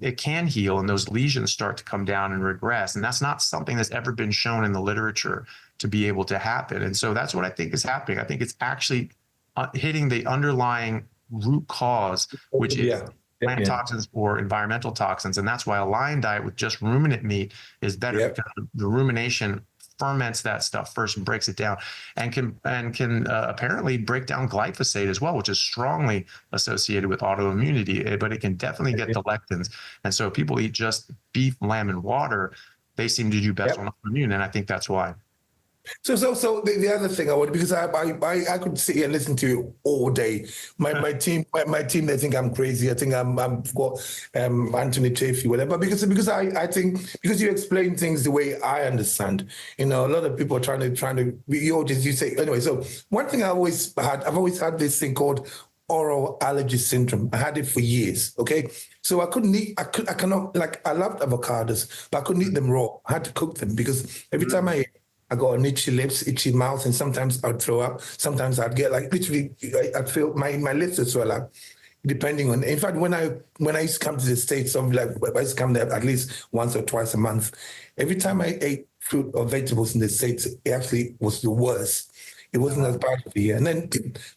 it can heal, and those lesions start to come down and regress. And that's not something that's ever been shown in the literature to be able to happen. And so that's what I think is happening. I think it's actually hitting the underlying root cause, which is plant toxins or environmental toxins. And that's why a lion diet with just ruminant meat is better, because the rumination ferments that stuff first and breaks it down, and can apparently break down glyphosate as well, which is strongly associated with autoimmunity, but it can definitely get the lectins. And so if people eat just beef, lamb, and water, they seem to do best on autoimmune, and I think that's why. So the other thing I would, because I could sit here and listen to you all day. My team, they think I'm crazy. I think I've got Anthony Chaffee, whatever. Because I think, because you explain things the way I understand. A lot of people are trying to you say anyway. So one thing I've always had this thing called oral allergy syndrome. I had it for years. Okay, so I couldn't eat. I cannot, like, I loved avocados, but I couldn't eat them raw. I had to cook them, because every time I got an itchy lips, itchy mouth, and sometimes I'd throw up. Sometimes I'd get, like, literally, I'd feel my lips would swell up, depending on. In fact, when I used to come to the States, I used to come there at least once or twice a month. Every time I ate fruit or vegetables in the States, it actually was the worst. It wasn't as bad for you. And then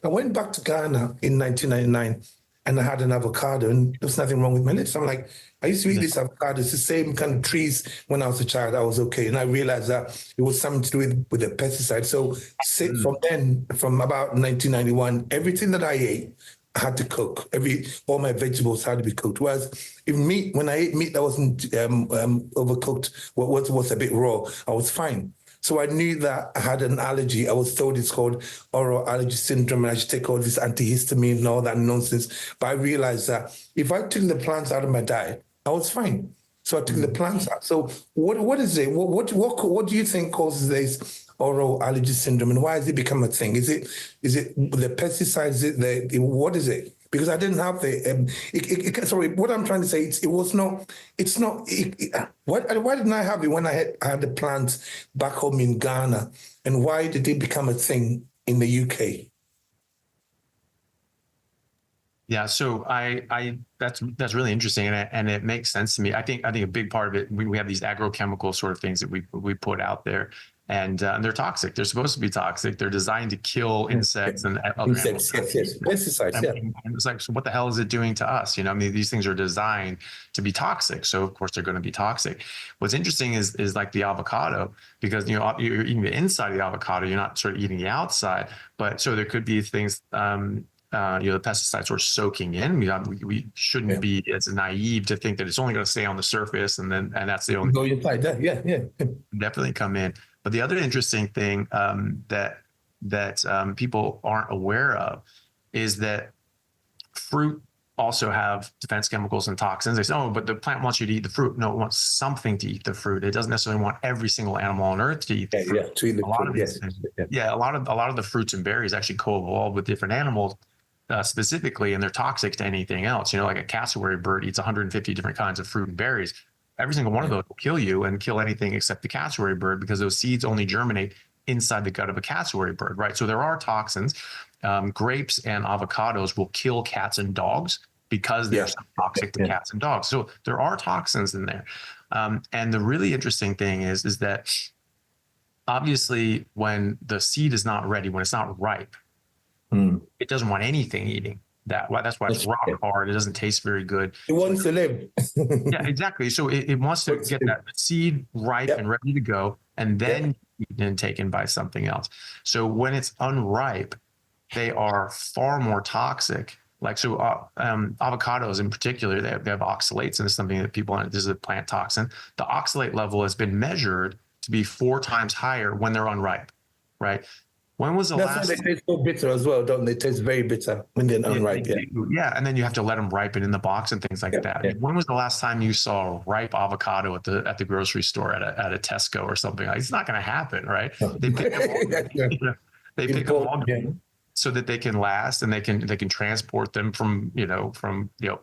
I went back to Ghana in 1999, and I had an avocado, and there was nothing wrong with my lips. I'm like, I used to eat this avocado. It's the same kind of trees when I was a child. I was okay. And I realized that it was something to do with the pesticide. So from about 1991, everything that I ate, I had to cook. All my vegetables had to be cooked. Whereas even meat, when I ate meat that wasn't overcooked, was a bit raw, I was fine. So I knew that I had an allergy. I was told it's called oral allergy syndrome, and I should take all this antihistamine and all that nonsense. But I realized that if I took the plants out of my diet, I was fine. So I took the plants out. So what is it? What do you think causes this oral allergy syndrome, and why has it become a thing? Is it the pesticides? What is it? Because I didn't have sorry, what I'm trying to say, why didn't I have it when I had the plants back home in Ghana? And why did it become a thing in the UK? Yeah, so that's really interesting, and it makes sense to me. I think a big part of it, we have these agrochemical sort of things that we put out there, and they're toxic. They're supposed to be toxic. They're designed to kill insects and other animals. Yes. Pesticides, and it's like, so what the hell is it doing to us? These things are designed to be toxic, so of course they're going to be toxic. What's interesting is like the avocado, because you're eating the inside of the avocado, you're not sort of eating the outside. But so there could be things. The pesticides are soaking in. We shouldn't be as naive to think that it's only going to stay on the surface and that's the only. Go inside that, yeah. Definitely come in. But the other interesting thing that people aren't aware of is that fruit also have defense chemicals and toxins. They say, oh, but the plant wants you to eat the fruit. No, it wants something to eat the fruit. It doesn't necessarily want every single animal on earth to eat the fruit. Yeah, to eat the fruit, a lot of the fruits and berries actually co-evolved with different animals. Specifically, and they're toxic to anything else. Like a cassowary bird eats 150 different kinds of fruit and berries. Every single one of those will kill you and kill anything except the cassowary bird, because those seeds only germinate inside the gut of a cassowary bird, right? So there are toxins grapes and avocados will kill cats and dogs because they're so toxic to cats and dogs. So there are toxins in there. And the really interesting thing is that obviously when the seed is not ready, when it's not ripe, it doesn't want anything eating that. That's why it's rock hard. It doesn't taste very good. It wants to live. Yeah, exactly. So it wants to get that seed ripe and ready to go, and then eaten and taken by something else. So when it's unripe, they are far more toxic. Like, so avocados in particular, they have oxalates, and it's something that people, this is a plant toxin. The oxalate level has been measured to be 4 times higher when they're unripe, right? When was the last? That's why they taste so bitter as well, don't they? They taste very bitter when they're unripe. Yeah, and then you have to let them ripen in the box and things like that. Yeah. When was the last time you saw a ripe avocado at the grocery store at a Tesco or something? Like, it's not going to happen, right? They pick them all, so that they can last, and they can transport them from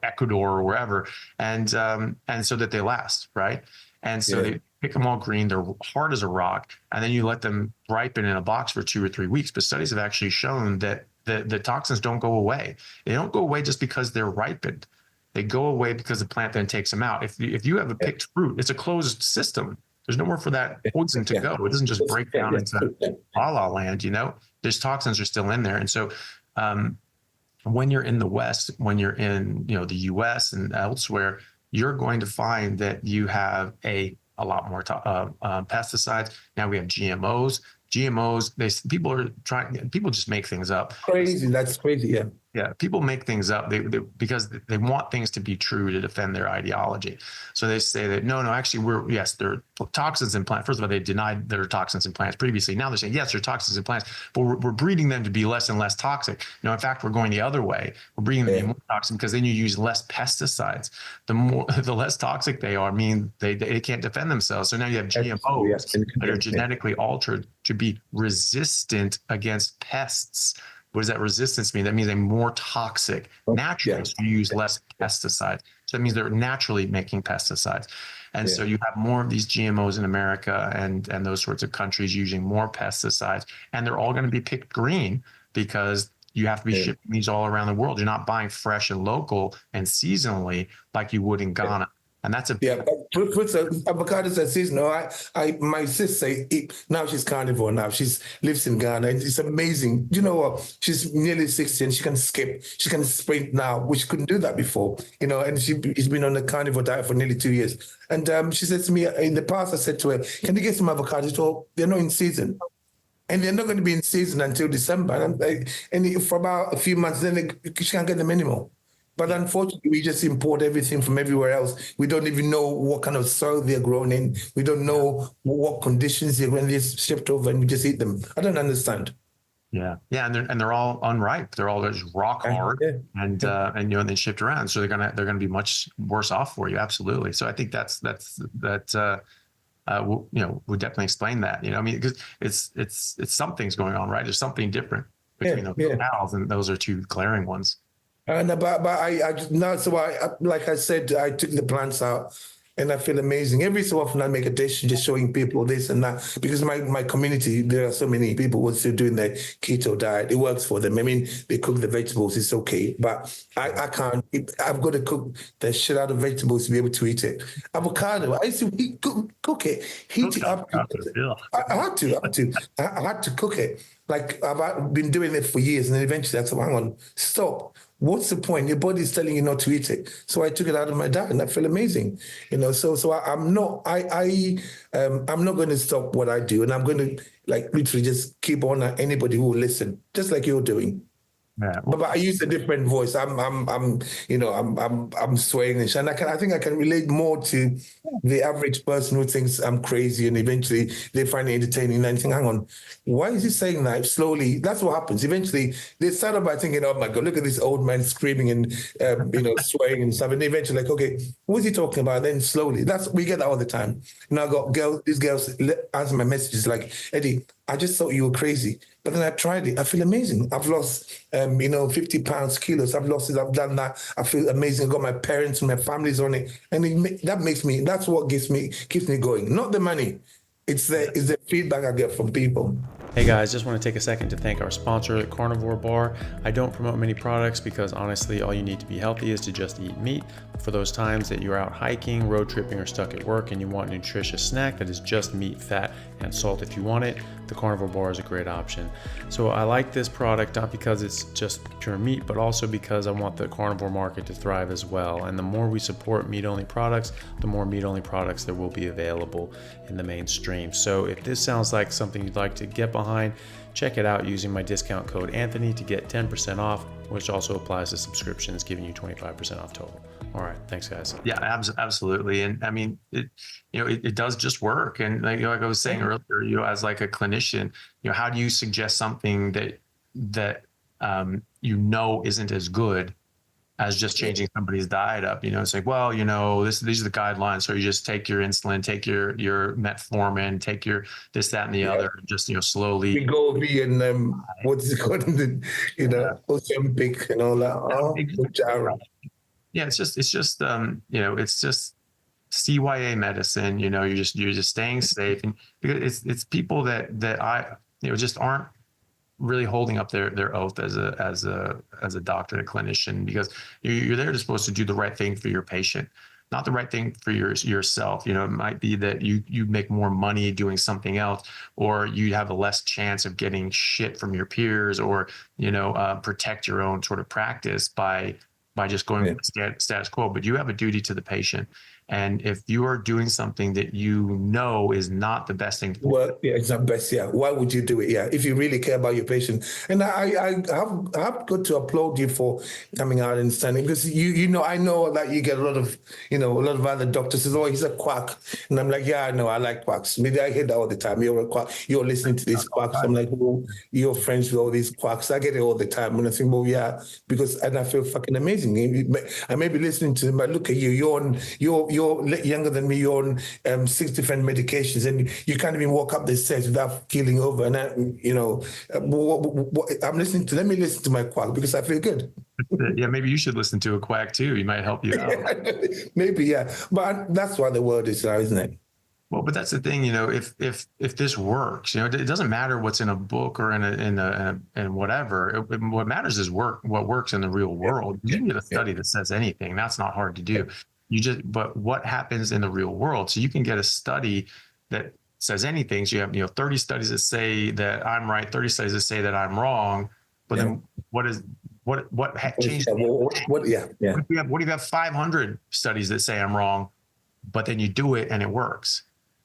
Ecuador or wherever, and so that they last, right? And so they pick them all green, they're hard as a rock, and then you let them ripen in a box for 2 or 3 weeks. But studies have actually shown that the toxins don't go away. They don't go away just because they're ripened. They go away because the plant then takes them out. If you have a picked fruit, it's a closed system. There's nowhere for that poison to go. It doesn't just break down into la-la land, There's toxins are still in there. And so when you're in the West, when you're in the US and elsewhere, you're going to find that you have a lot more pesticides. Now we have GMOs. People just make things up. Crazy. That's crazy. Yeah. Yeah, people make things up because they want things to be true to defend their ideology. So they say that no, actually there are toxins in plants. First of all, they denied there are toxins in plants previously. Now they're saying yes, there are toxins in plants, but we're breeding them to be less and less toxic. In fact, we're going the other way. We're breeding them to be more toxic because then you use less pesticides. The less toxic they are, mean they can't defend themselves. So now you have GMOs that are genetically altered to be resistant against pests. What does that resistance mean? That means they're more toxic naturally. So you use less pesticides. So that means they're naturally making pesticides. And so you have more of these GMOs in America and those sorts of countries using more pesticides. And they're all going to be picked green because you have to be shipping these all around the world. You're not buying fresh and local and seasonally like you would in Ghana. And that's fruits, avocados are seasonal. My sister, now she's carnivore now. She lives in Ghana. It's amazing. You know what? She's nearly 60 and she can skip. She can sprint now, which couldn't do that before. And she's been on a carnivore diet for nearly 2 years. And she said to me in the past, I said to her, can you get some avocados? Well, they're not in season. And they're not going to be in season until December. And for about a few months, then she can't get them anymore. But unfortunately, we just import everything from everywhere else. We don't even know what kind of soil they're grown in. We don't know what conditions they're when they're shipped over, and we just eat them. I don't understand. Yeah, and they're all unripe. They're all just rock hard, and then shipped around. So they're gonna be much worse off for you. Absolutely. So I think that would definitely explain that. Because it's something's going on, right? There's something different between those cows, and those are two glaring ones. And but I like I said, I took the plants out and I feel amazing. Every so often I make a dish just showing people this and that, because my community, there are so many people who are still doing the keto diet. It works for them. I mean, they cook the vegetables, it's okay, but I can't. I've got to cook the shit out of vegetables to be able to eat it. Avocado, I used to cook it, heat it up. I had to cook it. Like I've been doing it for years, and then eventually I said, hang on, stop. What's the point? Your body's telling you not to eat it. So I took it out of my diet, and I feel amazing. So I'm not going to stop what I do, and I'm going to literally just keep on anybody who will listen, just like you're doing. Yeah. But I use a different voice. I'm swaying and I think I can relate more to the average person who thinks I'm crazy, and eventually they find it entertaining and think, hang on, why is he saying that? Slowly, that's what happens. Eventually they start off by thinking, oh my God, look at this old man screaming and swaying and stuff. And eventually okay, what's he talking about? Then slowly, we get that all the time. I got these girls answer my messages like, Eddie, I just thought you were crazy. But then I tried it. I feel amazing. I've lost, 50 pounds, kilos. I've lost it. I've done that. I feel amazing. I got my parents and my family's on it. And that's what keeps me going. Not the money. It's the feedback I get from people. Hey guys, just want to take a second to thank our sponsor, the Carnivore Bar. I don't promote many products because honestly, all you need to be healthy is to just eat meat. For those times that you're out hiking, road tripping, or stuck at work and you want a nutritious snack that is just meat, fat, and salt if you want it, the Carnivore Bar is a great option. So I like this product not because it's just pure meat, but also because I want the carnivore market to thrive as well. And the more we support meat-only products, the more meat-only products there will be available in the mainstream. So if this sounds like something you'd like to get behind, check it out using my discount code Anthony to get 10% off, which also applies to subscriptions, giving you 25% off total. All right, thanks guys. Yeah, absolutely. And I mean, it does just work. And like I was saying earlier, as like a clinician, how do you suggest something that isn't as good as just changing somebody's diet up? It's like, well, these are the guidelines. So you just take your insulin, take your metformin, take your this, that, and the other, just slowly. We go and what's it called? Ozempic and all that. Yeah, it's just it's just CYA medicine. You're just staying safe, and because it's people that I just aren't really holding up their oath as a doctor, a clinician, because you're there to supposed to do the right thing for your patient, not the right thing for yourself. It might be that you make more money doing something else, or you have a less chance of getting shit from your peers, or protect your own sort of practice by just going with the status quo. But you have a duty to the patient. And if you are doing something that is not the best thing. Well, yeah, it's not best. Yeah. Why would you do it? Yeah. If you really care about your patient. And I have got to applaud you for coming out and standing, because I know that you get a lot of other doctors says, oh, he's a quack. And I'm like, yeah, I know, I like quacks. Maybe I hear that all the time. You're a quack. You're listening to these quacks. I'm like, oh, you're friends with all these quacks. I get it all the time. And I think, well, yeah, and I feel fucking amazing. I may be listening to them, but look at you. You're younger than me. You're on 6 different medications, and you can't even walk up the stairs without keeling over. And I'm listening to. Let me listen to my quack because I feel good. Yeah, maybe you should listen to a quack too. He might help you out. Maybe, yeah. But that's what the world is now, isn't it? Well, but that's the thing, if this works, it doesn't matter what's in a book or in whatever. What matters is what works in the real world. You can get a study that says anything. That's not hard to do. But what happens in the real world? So you can get a study that says anything. So you have 30 studies that say that I'm right, 30 studies that say that I'm wrong. But then what changed? What if you have 500 studies that say I'm wrong, but then you do it and it works?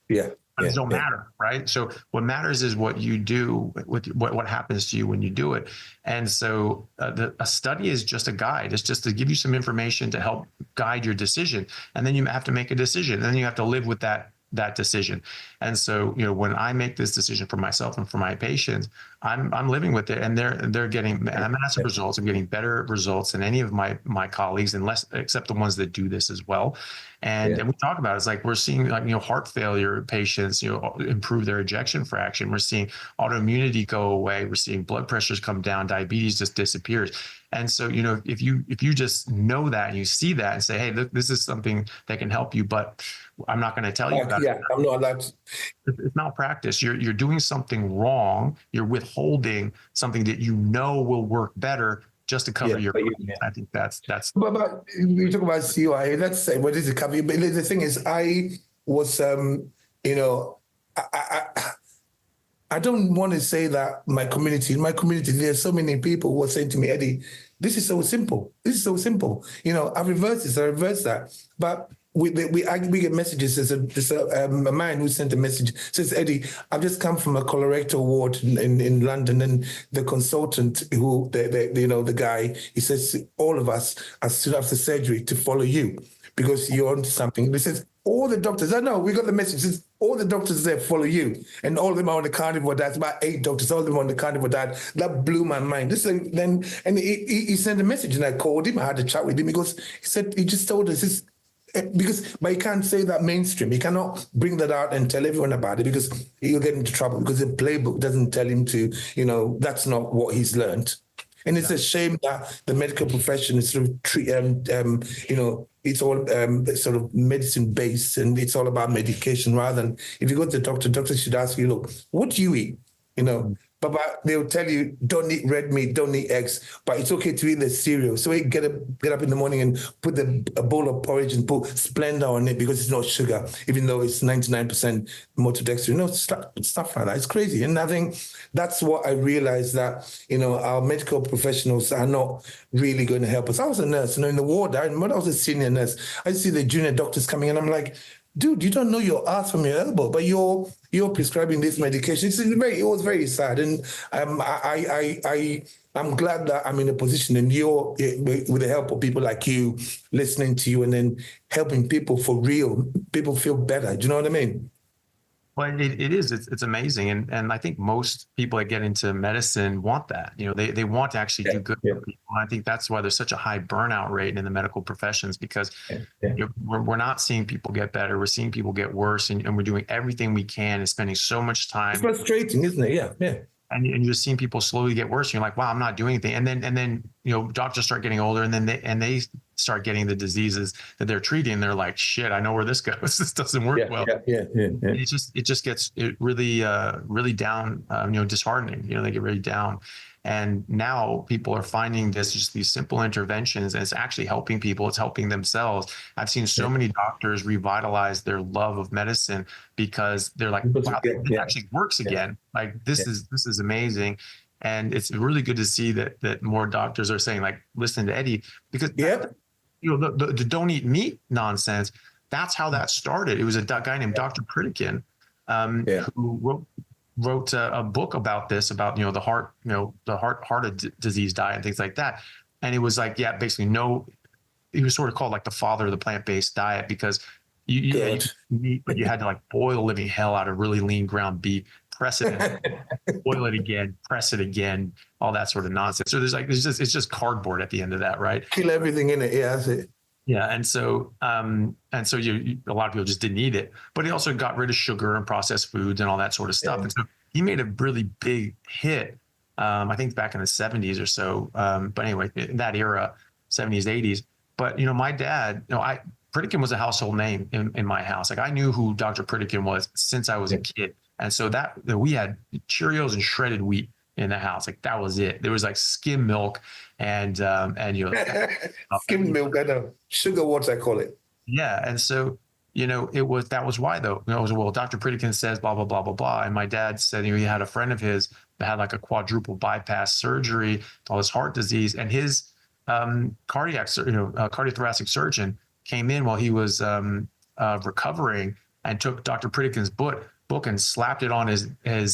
Yeah. It don't matter, right? So what matters is what you do, with what happens to you when you do it. And so a study is just a guide. It's just to give you some information to help guide your decision. And then you have to make a decision. And then you have to live with that decision. And so, when I make this decision for myself and for my patients, I'm living with it, and they're getting massive results. I'm getting better results than any of my colleagues, except the ones that do this as well. And we talk about it. It's like we're seeing heart failure patients improve their ejection fraction. We're seeing autoimmunity go away. We're seeing blood pressures come down. Diabetes just disappears. And so, if you just know that and you see that and say, hey, this is something that can help you, but I'm not going to tell you about it. I'm not allowed to. It's malpractice. You're doing something wrong. You're withholding something that will work better just to cover your. I think that's. But you talk about COI. Let's say what is it cover? But the thing is, I was I don't want to say that in my community, there's so many people who are saying to me, Eddie, this is so simple. This is so simple. I reverse this, I reverse that. But we get messages. There's a man who sent a message, says, Eddie, I've just come from a colorectal ward in London, and the consultant the guy, he says, all of us are still after surgery to follow you because you're on something. He says, all the doctors, I know, we got the messages, all the doctors there follow you, and all of them are on the carnivore diet. It's about 8 doctors, all of them on the carnivore diet. That blew my mind. And he sent a message, and I called him. I had a chat with him. He just told us but he can't say that mainstream. He cannot bring that out and tell everyone about it because he'll get into trouble because the playbook doesn't tell him to, that's not what he's learned. And it's a shame that the medical profession is sort of it's all sort of medicine based, and it's all about medication rather than, if you go to the doctor should ask you, look, what do you eat? you know. But they'll tell you, don't eat red meat, don't eat eggs, but it's okay to eat the cereal. So get up in the morning and put a bowl of porridge and put Splenda on it because it's not sugar, even though it's 99% maltodextrin. You know, stuff like that. It's crazy. And I think that's what I realized, that, you know, our medical professionals are not really going to help us. I was a nurse, you know, in the ward. When I was a senior nurse, I see the junior doctors coming in. I'm like, dude, you don't know your ass from your elbow, but you're prescribing this medication. It was very sad, and I'm glad that I'm in a position, and you're, with the help of people like you, listening to you, and then helping people for real. People feel better. Do you know what I mean? Well, it is. It's amazing, and I think most people that get into medicine want that. You know, they want to actually do good for people. And I think that's why there's such a high burnout rate in the medical professions, because we're not seeing people get better. We're seeing people get worse, and we're doing everything we can and spending so much time. It's frustrating, isn't it? Yeah. And you're seeing people slowly get worse. And you're like, wow, I'm not doing anything. And then you know, doctors start getting older, and then they start getting the diseases that they're treating. They're like, shit, I know where this goes. This doesn't work well. Yeah. It just gets really down, you know, disheartening. You know, they get really down. And now people are finding just these simple interventions, and it's actually helping people. It's helping themselves. I've seen so many doctors revitalize their love of medicine because they're like, wow, it actually works again. Like this is amazing. And it's really good to see that more doctors are saying, like, listen to Eddie, because you know, the don't eat meat nonsense, that's how that started. It was a guy named Dr. Pritikin who wrote a book about this, about, you know, the heart disease diet and things like that. And it was like, basically he was sort of called like the father of the plant-based diet, because you meat, but you had to like boil living hell out of really lean ground beef, press it, boil it again, press it again, all that sort of nonsense. So it's just cardboard at the end of that, right? Kill everything in it. Yeah, that's it. Yeah, and so a lot of people just didn't eat it, but he also got rid of sugar and processed foods and all that sort of stuff. And so he made a really big hit, I think back in the 70s or so. But anyway, in that era, 70s, 80s. But, you know, my dad, you know, Pritikin was a household name in my house. Like, I knew who Dr. Pritikin was since I was a kid. And so that we had Cheerios and shredded wheat in the house. Like, that was it. There was like skim milk and you know, skim milk, I know, sugar water, I call it. Yeah. And so, you know, that was why, though. You know, it was, well, Dr. Pritikin says blah, blah, blah, blah, blah. And my dad said, you know, he had a friend of his that had like a quadruple bypass surgery, all this heart disease, and his cardiothoracic surgeon came in while he was recovering and took Dr. Pritikin's book and slapped it on his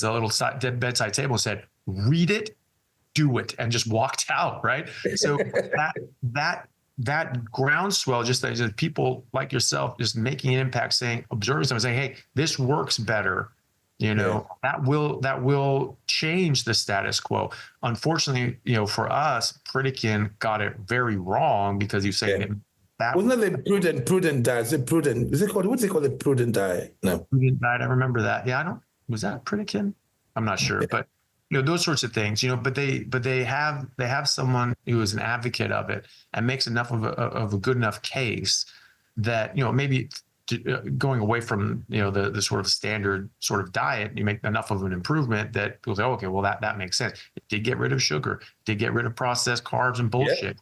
little bedside table and said, read it, do it, and just walked out, right? So that groundswell, just people like yourself just making an impact, observing something, saying, hey, this works better, you know, that will change the status quo. Unfortunately, you know, for us, Pritikin got it very wrong, because he's saying that wasn't that the prudent diet? Is it prudent? What's it called? The prudent diet? No. Prudent diet, I remember that. Yeah, was that Pritikin? I'm not sure, but you know, those sorts of things, you know, but they have someone who is an advocate of it and makes enough of a good enough case that, you know, maybe going away from, you know, the sort of standard sort of diet, you make enough of an improvement that people say, oh, okay, well, that makes sense. It did get rid of sugar, did get rid of processed carbs and bullshit,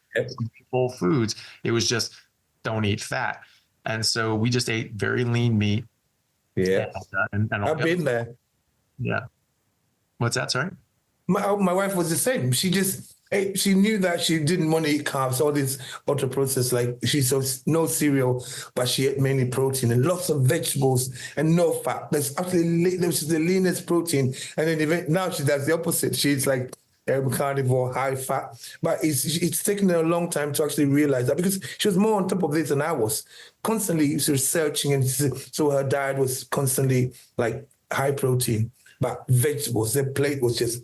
whole foods. It was just don't eat fat. And so we just ate very lean meat. Yeah. And I've been there. Yeah. What's that? Sorry? My wife was the same. She knew that she didn't want to eat carbs, all this ultra processed, like she saw no cereal, but she ate mainly protein and lots of vegetables and no fat. That's actually the leanest protein. And then now she does the opposite. She's like carnivore, high fat. But it's taken her a long time to actually realize that, because she was more on top of this than I was. Constantly researching, and so her diet was constantly like high protein. But vegetables, their plate was just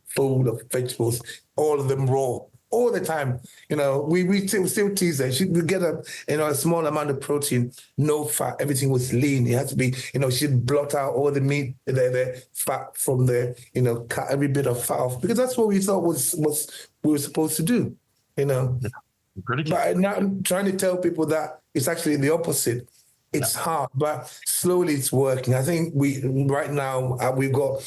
full of vegetables, all of them raw, all the time. You know, we still tease her. She would get a small amount of protein, no fat, everything was lean. It had to be, you know, she'd blot out all the meat, the fat from cut every bit of fat off, because that's what we thought was we were supposed to do, you know. But now I'm trying to tell people that it's actually the opposite. It's hard, but slowly it's working. I think right now we've got,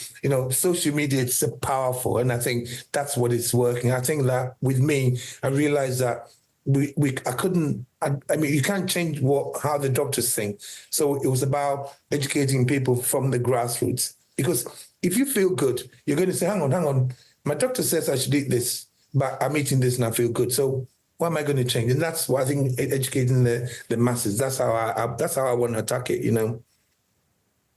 social media, it's so powerful. And I think that's what is working. I think that with me, I realized that I mean, you can't change how the doctors think. So it was about educating people from the grassroots. Because if you feel good, you're going to say, hang on. My doctor says I should eat this, but I'm eating this and I feel good. So why am I going to change? And that's what I think, educating the masses. That's how I want to attack it,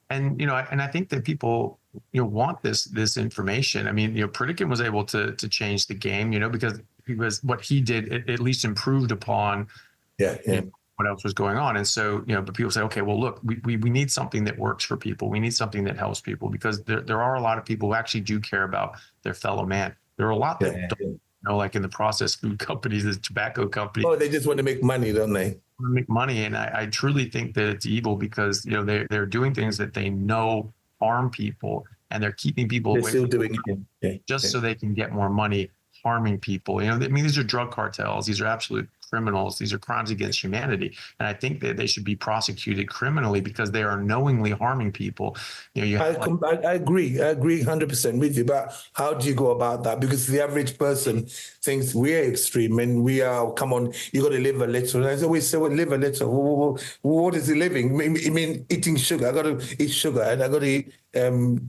And, and I think that people, want this information. I mean, Pritikin was able to change the game, because what he did, at least improved upon what else was going on. And so, but people say, okay, well, look, we need something that works for people. We need something that helps people, because there are a lot of people who actually do care about their fellow man. There are a lot that don't, like in the processed food companies, the tobacco companies. Oh, they just want to make money, don't they? Make money. And I truly think that it's evil, because, they're doing things that they know harm people, and they're keeping people away still doing it so they can get more money harming people. I mean, these are drug cartels. These are absolute criminals. These are crimes against humanity. And I think that they should be prosecuted criminally, because they are knowingly harming people. I agree 100% with you, but how do you go about that? Because the average person thinks we're extreme and we are, come on, you got to live a little. And I always say, well, live a little. What is he living? I mean, eating sugar. I got to eat sugar, and I got to eat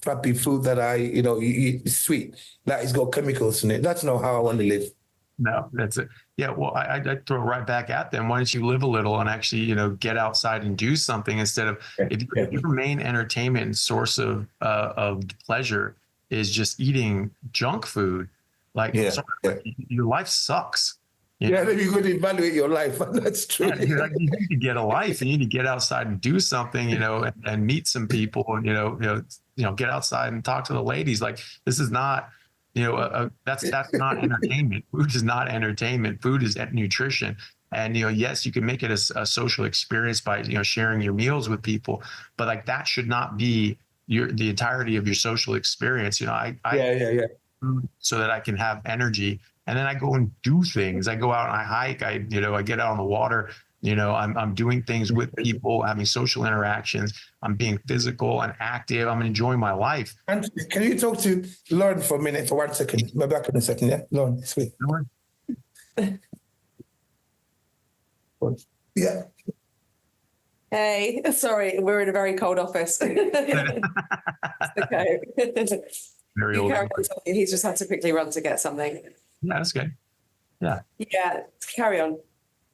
crappy food that eat sweet. That has got chemicals in it. That's not how I want to live. No, that's it. Yeah, well, I throw right back at them. Why don't you live a little and actually, get outside and do something, instead of if your main entertainment and source of pleasure is just eating junk food, your life sucks. Then you're going to evaluate your life. That's true. Yeah, you need to get a life. You need to get outside and do something, and meet some people, and get outside and talk to the ladies. Like, this is not. That's not entertainment. Food is not entertainment. Food is nutrition. And, yes, you can make it a social experience by, sharing your meals with people, but like that should not be the entirety of your social experience. So that I can have energy, and then I go and do things. I go out and I hike. I get out on the water. I'm doing things with people, having social interactions. I'm being physical and active. I'm enjoying my life. And can you talk to Lauren for a minute, for 1 second? We're back in a second, yeah? Lauren, sweet. Yeah. Hey, sorry, we're in a very cold office. Okay. Very old. He's just had to quickly run to get something. Yeah, that's good. Yeah. Yeah, carry on.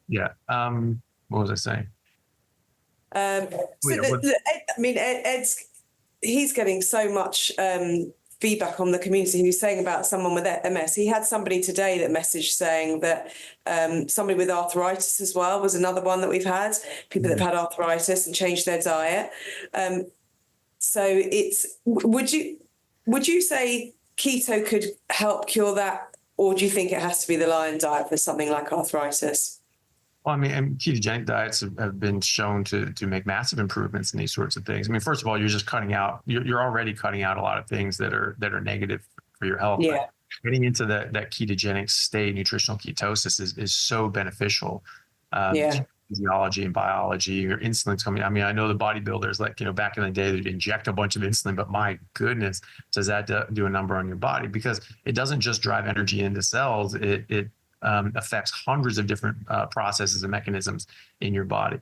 Yeah. What was I saying? He's getting so much feedback on the community. He was saying about someone with MS. He had somebody today that messaged saying that somebody with arthritis as well was another one that we've had. People that have had arthritis and changed their diet. So would you say keto could help cure that, or do you think it has to be the lion diet for something like arthritis? Well, I mean, and ketogenic diets have been shown to make massive improvements in these sorts of things. I mean, first of all, you're just cutting out. You're already cutting out a lot of things that are negative for your health. Yeah. But getting into that ketogenic state, nutritional ketosis, is so beneficial. To physiology and biology. Your insulin's coming. I mean, I know the bodybuilders, like, back in the day, they'd inject a bunch of insulin, but my goodness, does that do a number on your body? Because it doesn't just drive energy into cells. It affects hundreds of different processes and mechanisms in your body.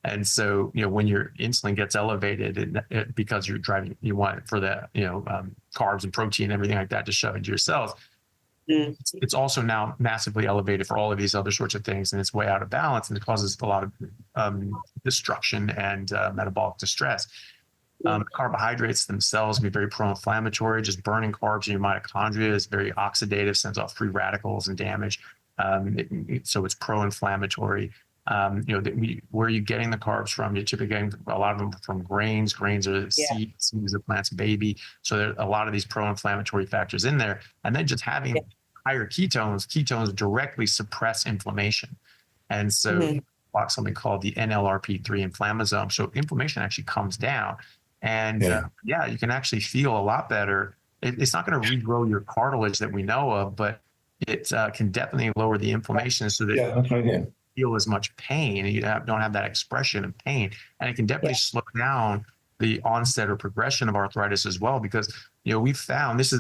And so, when your insulin gets elevated, because you want it for the, carbs and protein, everything like that to shove into your cells, it's also now massively elevated for all of these other sorts of things, and it's way out of balance, and it causes a lot of destruction and metabolic distress. Carbohydrates themselves can be very pro-inflammatory. Just burning carbs in your mitochondria is very oxidative, sends off free radicals and damage. So it's pro-inflammatory. Where are you getting the carbs from? You're typically getting a lot of them from grains. Grains are seeds of the plant's baby. So there are a lot of these pro-inflammatory factors in there. And then just having higher ketones directly suppress inflammation. And so block something called the NLRP3 inflammasome. So inflammation actually comes down. And you can actually feel a lot better. It's not going to regrow your cartilage that we know of, but it can definitely lower the inflammation so that feel as much pain, and you don't have that expression of pain. And it can definitely slow down the onset or progression of arthritis as well, because we found this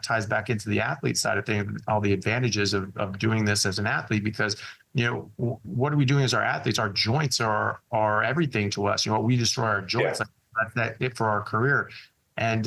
ties back into the athlete side of things, all the advantages of doing this as an athlete, because what are we doing as our athletes? Our joints are everything to us. We destroy our joints. That's it for our career. And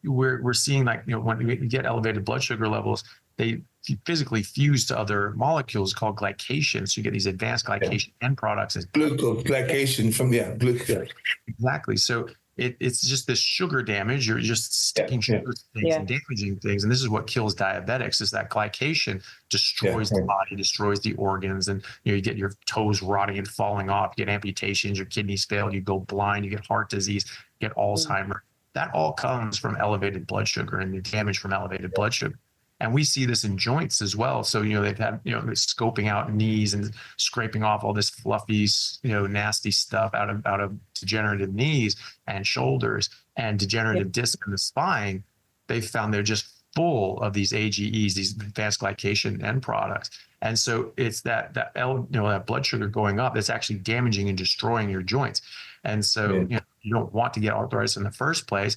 we're seeing, like, when we get elevated blood sugar levels, they physically fuse to other molecules called glycation. So you get these advanced glycation end products. Glucose, glycation from glucose. Exactly. So it's just this sugar damage. You're just sticking sugar to things and damaging things. And this is what kills diabetics, is that glycation destroys the body, destroys the organs. And you get your toes rotting and falling off, you get amputations, your kidneys fail, you go blind, you get heart disease, you get Alzheimer's. That all comes from elevated blood sugar and the damage from elevated blood sugar. And we see this in joints as well. So, they've had, scoping out knees and scraping off all this fluffy, nasty stuff out of degenerative knees and shoulders and degenerative disc in the spine. They found they're just full of these AGEs, these advanced glycation end products. And so it's that blood sugar going up that's actually damaging and destroying your joints. And so, you don't want to get arthritis in the first place.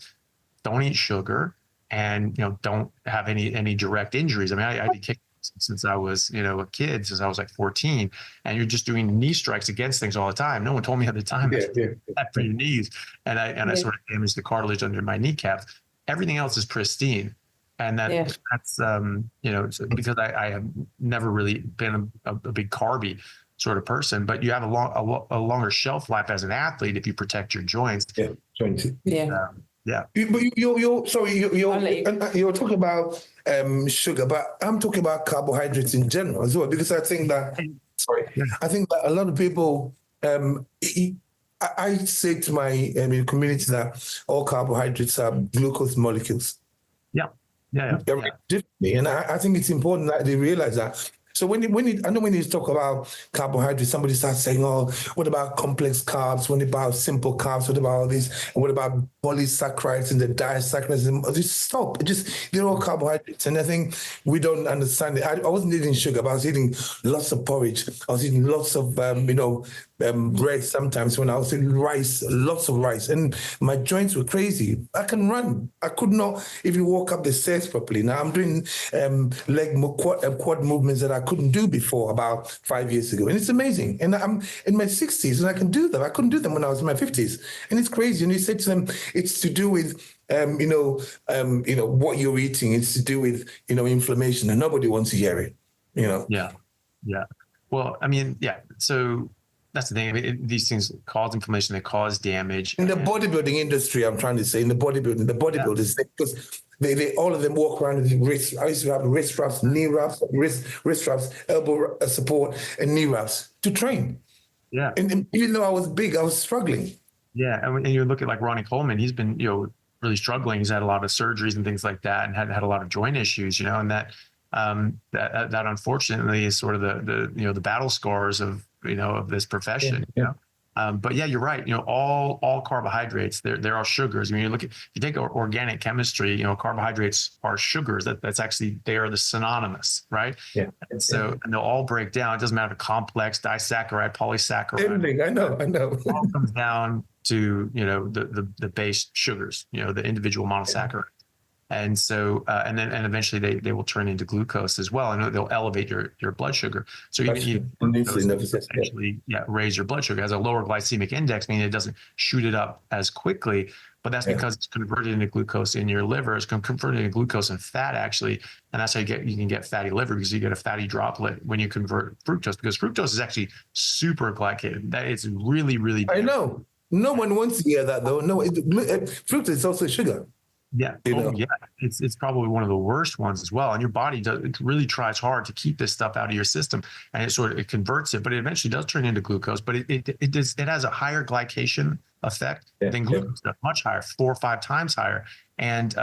Don't eat sugar. And don't have any direct injuries. I mean, I did kick since I was a kid, since I was like 14, and you're just doing knee strikes against things all the time. No one told me at the time that for your knees, and I sort of damaged the cartilage under my kneecaps. Everything else is pristine, and that's because I have never really been a big carby sort of person, but you have a longer shelf life as an athlete if you protect your joints. But you're talking about sugar, but I'm talking about carbohydrates in general as well, because I think that a lot of people, I say to my community that all carbohydrates are glucose molecules. Differently, and I think it's important that they realize that. So when you talk about carbohydrates, somebody starts saying, "Oh, what about complex carbs? What about simple carbs? What about all these? And what about polysaccharides and the disaccharides?" Just stop. They're all carbohydrates, and I think we don't understand it. I wasn't eating sugar, but I was eating lots of porridge. I was eating lots of bread sometimes when I was eating rice, lots of rice, and my joints were crazy. I can run. I could not even walk up the stairs properly. Now I'm doing quad movements that I couldn't do before about 5 years ago. And it's amazing. And I'm in my 60s and I can do them. I couldn't do them when I was in my 50s. And it's crazy. And you say to them, it's to do with, what you're eating. It's to do with, inflammation. And nobody wants to hear it, Yeah. Well, I mean, so that's the thing. I mean, these things cause inflammation. They cause damage. In the bodybuilding industry, I'm trying to say, the bodybuilders, because they all of them walk around with wrist. I used to have wrist wraps, knee wraps, wrist wraps, elbow support, and knee wraps to train. Yeah. And even though I was big, I was struggling. Yeah. And you look at like Ronnie Coleman, he's been, really struggling. He's had a lot of surgeries and things like that, and had a lot of joint issues, and that unfortunately is sort of the battle scars of this profession. But you're right. All carbohydrates, they're all sugars. I mean, if you take organic chemistry, carbohydrates are sugars. That's actually, they are the synonymous, right? Yeah. And so and they'll all break down. It doesn't matter, complex, disaccharide, polysaccharide. Everything. I know. It all comes down to the base sugars, the individual monosaccharide. And so, and eventually they will turn into glucose as well, and they'll elevate your blood sugar. So you essentially raise your blood sugar. It has a lower glycemic index, meaning it doesn't shoot it up as quickly, but that's because it's converted into glucose in your liver. It's converted into glucose and fat, actually, and that's how you can get fatty liver, because you get a fatty droplet when you convert fructose, because fructose is actually super glycated. That it's really, really I know. No one wants to hear that, though. No, fructose is also sugar. Yeah. It's probably one of the worst ones as well. And your body really tries hard to keep this stuff out of your system, and it converts it, but it eventually does turn into glucose. But it has a higher glycation effect than glucose does, much higher, 4 or 5 times higher. And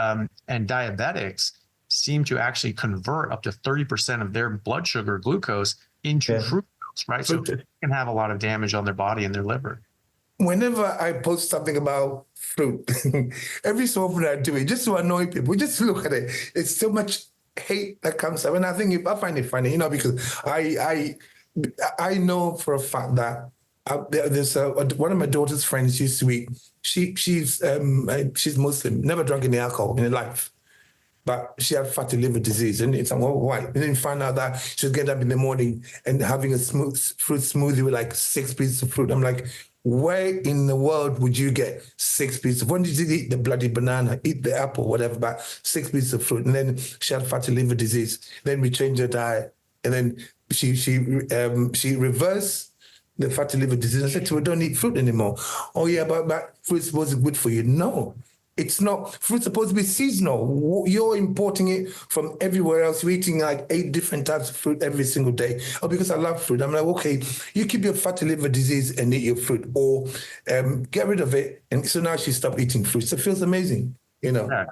diabetics seem to actually convert up to 30% of their blood sugar, glucose, into fructose, right? So it can have a lot of damage on their body and their liver. Whenever I post something about fruit, every so often I do it just to annoy people. Just look at it. It's so much hate that comes up. And I find it funny, you know, because I know for a fact that there's one of my daughter's friends used to eat. She's Muslim, never drunk any alcohol in her life, but she had fatty liver disease, and it's why? And then find out that she was getting up in the morning and having a fruit smoothie with like 6 pieces of fruit. I'm like, where in the world would you get 6 pieces? When did you eat the bloody banana, eat the apple, whatever, but 6 pieces of fruit? And then she had fatty liver disease. Then we changed her diet, and then she reversed the fatty liver disease. I said to her, don't eat fruit anymore. Oh yeah, but fruit's supposed to be good for you. No, it's not. Fruit's supposed to be seasonal. You're importing it from everywhere else. You're eating like 8 different types of fruit every single day. Oh, because I love fruit. I'm like, okay, you keep your fatty liver disease and eat your fruit, or get rid of it. And so now she stopped eating fruit. So it feels amazing, you know.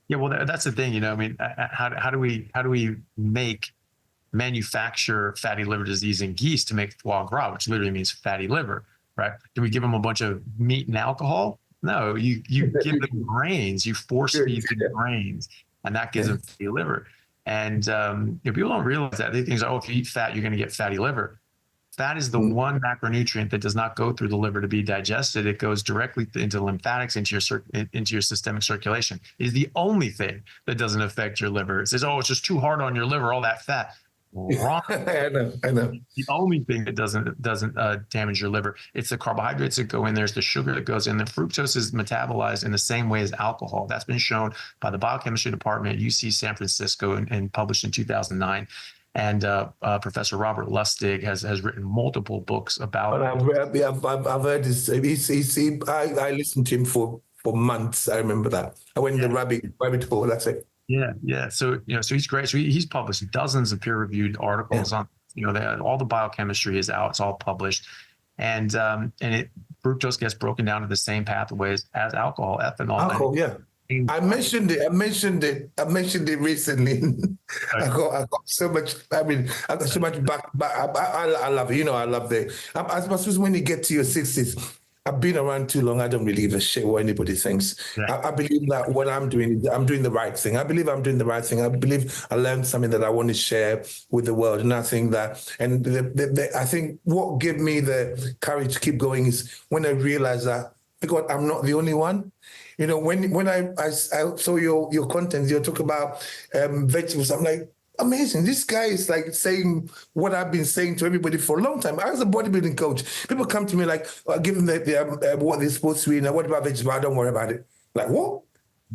Yeah, well, that's the thing, you know. I mean, how do we manufacture fatty liver disease in geese to make foie gras, which literally means fatty liver, right? Do we give them a bunch of meat and alcohol? No, you give them grains, you force feed them grains, and that gives them fatty liver. And people don't realize that. They think, oh, if you eat fat, you're going to get fatty liver. Fat is the one macronutrient that does not go through the liver to be digested. It goes directly into the lymphatics, into your systemic circulation. It is the only thing that doesn't affect your liver. It says, oh, it's just too hard on your liver, all that fat. Wrong. I know. The only thing that doesn't damage your liver, it's the carbohydrates that go in there, it's the sugar that goes in there. Fructose is metabolized in the same way as alcohol. That's been shown by the biochemistry department at UC San Francisco and published in 2009. And Professor Robert Lustig has written multiple books about. I've heard this. I listened to him for months. I remember that. I went in the rabbit hole. That's it. Yeah. So, so he's great. So he's published dozens of peer-reviewed articles on, all the biochemistry is out. It's all published. And fructose gets broken down to the same pathways as alcohol, ethanol. Alcohol, yeah. I mentioned it recently. I got so much. I mean, I got so much back. I love it. I love it. I suppose when you get to your 60s, I've been around too long. I don't really give a shit what anybody thinks. Yeah. I believe that what I'm doing the right thing. I believe I'm doing the right thing. I believe I learned something that I want to share with the world. And I think that, I think what gave me the courage to keep going is when I realized that, because I'm not the only one. When I saw your content, you talk about vegetables, I'm like, amazing. This guy is like saying what I've been saying to everybody for a long time. I was a bodybuilding coach. People come to me like, give them what they're supposed to eat. Now, what about vegetables? Don't worry about it. Like, what?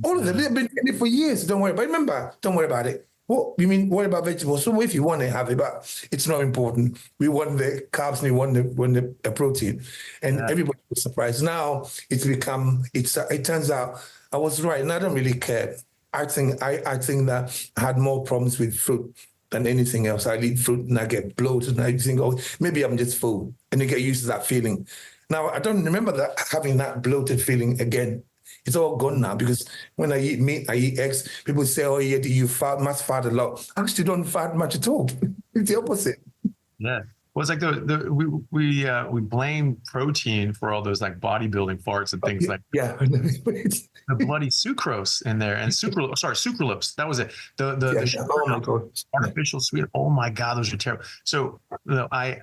All of them, they've been in it for years. Don't worry about it. Remember, don't worry about it. What? You mean, worry about vegetables? So if you want to have it, but it's not important. We want the carbs and we want the protein. And everybody was surprised. Now it turns out I was right. And I don't really care. I think that I had more problems with fruit than anything else. I eat fruit and I get bloated and I think, oh, maybe I'm just full. And you get used to that feeling. Now, I don't remember having that bloated feeling again. It's all gone now because when I eat meat, I eat eggs, people say, oh, yeah, you must fat a lot. I actually don't fat much at all. It's the opposite. Yeah. Well, it's like we blame protein for all those like bodybuilding farts and things like the bloody sucrose in there and sucralose. That was it. The sugar, oh my God, artificial sweet. Oh my God, those are terrible. So I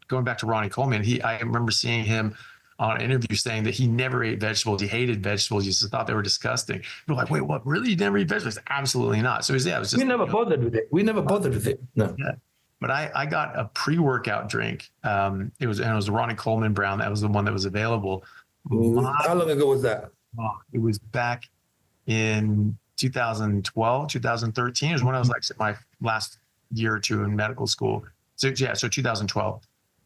going back to Ronnie Coleman, I remember seeing him on an interview saying that he never ate vegetables. He hated vegetables. He just thought they were disgusting. People were like, wait, what? Really? You never eat vegetables? Absolutely not. So it was just. We never bothered with it. No. Yeah. But I got a pre-workout drink. It was Ronnie Coleman Brown. That was the one that was available. How long ago was that? It was back in 2012, 2013. It was when I was like my last year or two in medical school. So 2012.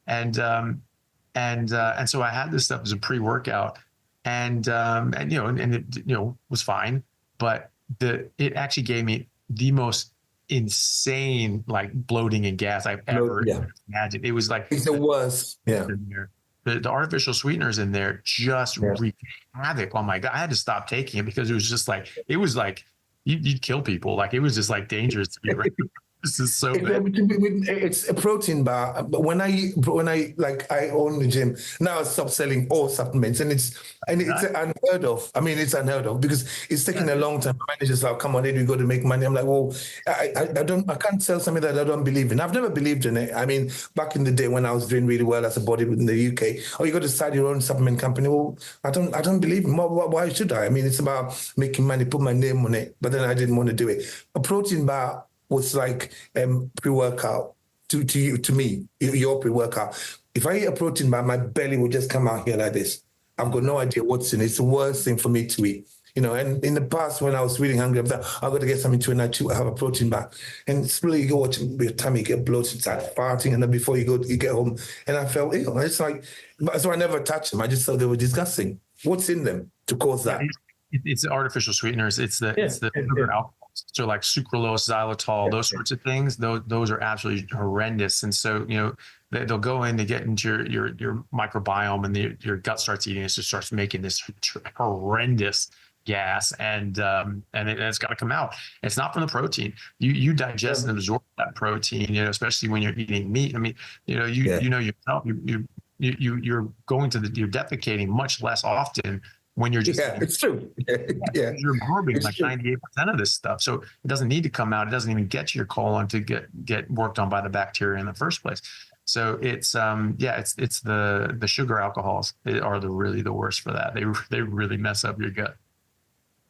And so I had this stuff as a pre-workout, and it was fine, but it actually gave me the most insane like bloating and gas I've ever imagined. It was like it was the artificial sweeteners in there just wreaked havoc. Oh my God, I had to stop taking it because it was just like you'd kill people. Like it was just like dangerous to be around. This is so It's, bad. it's a protein bar. But when I like, I own the gym now. I stopped selling all supplements, and it's unheard of. I mean, it's unheard of because it's taking a long time. My manager's like, "Come on, then we go to make money." I'm like, "Well, I can't sell something that I don't believe in. I've never believed in it. I mean, back in the day when I was doing really well as a bodybuilder in the UK, oh, you got to start your own supplement company. Well, I don't believe in. Why should I? I mean, it's about making money, put my name on it. But then I didn't want to do it. A protein bar was like pre-workout to me, your pre-workout. If I eat a protein bar, my belly will just come out here like this. I've got no idea what's in it. It's the worst thing for me to eat. You know, and in the past when I was really hungry, I'm like, I've got to get something to eat, and I have a protein bar. And it's really, you go watch your tummy get bloated, start farting, and then before you get home, and I felt ill. It's like, so I never touched them. I just thought they were disgusting. What's in them to cause that? It's the artificial sweeteners. It's the sugar alcohol. So like sucralose, xylitol, those sorts of things, those are absolutely horrendous. And so, you know, they'll go in to get into your microbiome, and your gut starts eating it. So it starts making this horrendous gas, and it's got to come out. It's not from the protein. You digest and absorb that protein, you know, especially when you're eating meat. I mean, you know, you know yourself, you're defecating much less often when you're just it's true. You're absorbing like 98% of this stuff, so it doesn't need to come out. It doesn't even get to your colon to get worked on by the bacteria in the first place. So it's it's the sugar alcohols are really the worst for that. They really mess up your gut.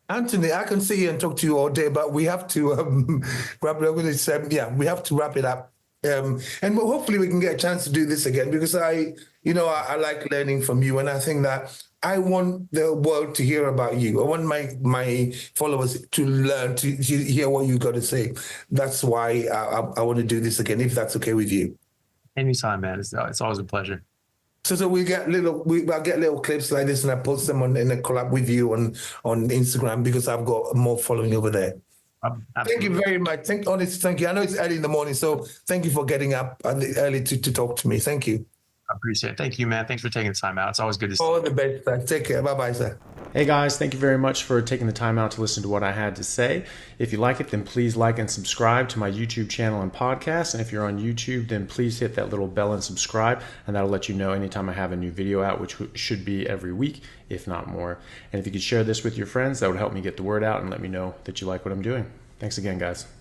Anthony, I can sit here and talk to you all day, but we have to wrap it up. We have to wrap it up. And hopefully we can get a chance to do this again, because I like learning from you, and I think that I want the world to hear about you. I want my followers to learn, to hear what you got to say. That's why I want to do this again, if that's okay with you. Anytime, man. It's always a pleasure. So I get little clips like this, and I post them in a collab with you on Instagram, because I've got more following over there. Thank you very much. Thank you. I know it's early in the morning, so thank you for getting up early to talk to me. Thank you. I appreciate it. Thank you, man. Thanks for taking the time out. It's always good to see you. All the best, sir. Take care. Bye-bye, sir. Hey guys, thank you very much for taking the time out to listen to what I had to say. If you like it, then please like and subscribe to my YouTube channel and podcast. And if you're on YouTube, then please hit that little bell and subscribe, and that'll let you know anytime I have a new video out, which should be every week, if not more. And if you could share this with your friends, that would help me get the word out and let me know that you like what I'm doing. Thanks again, guys.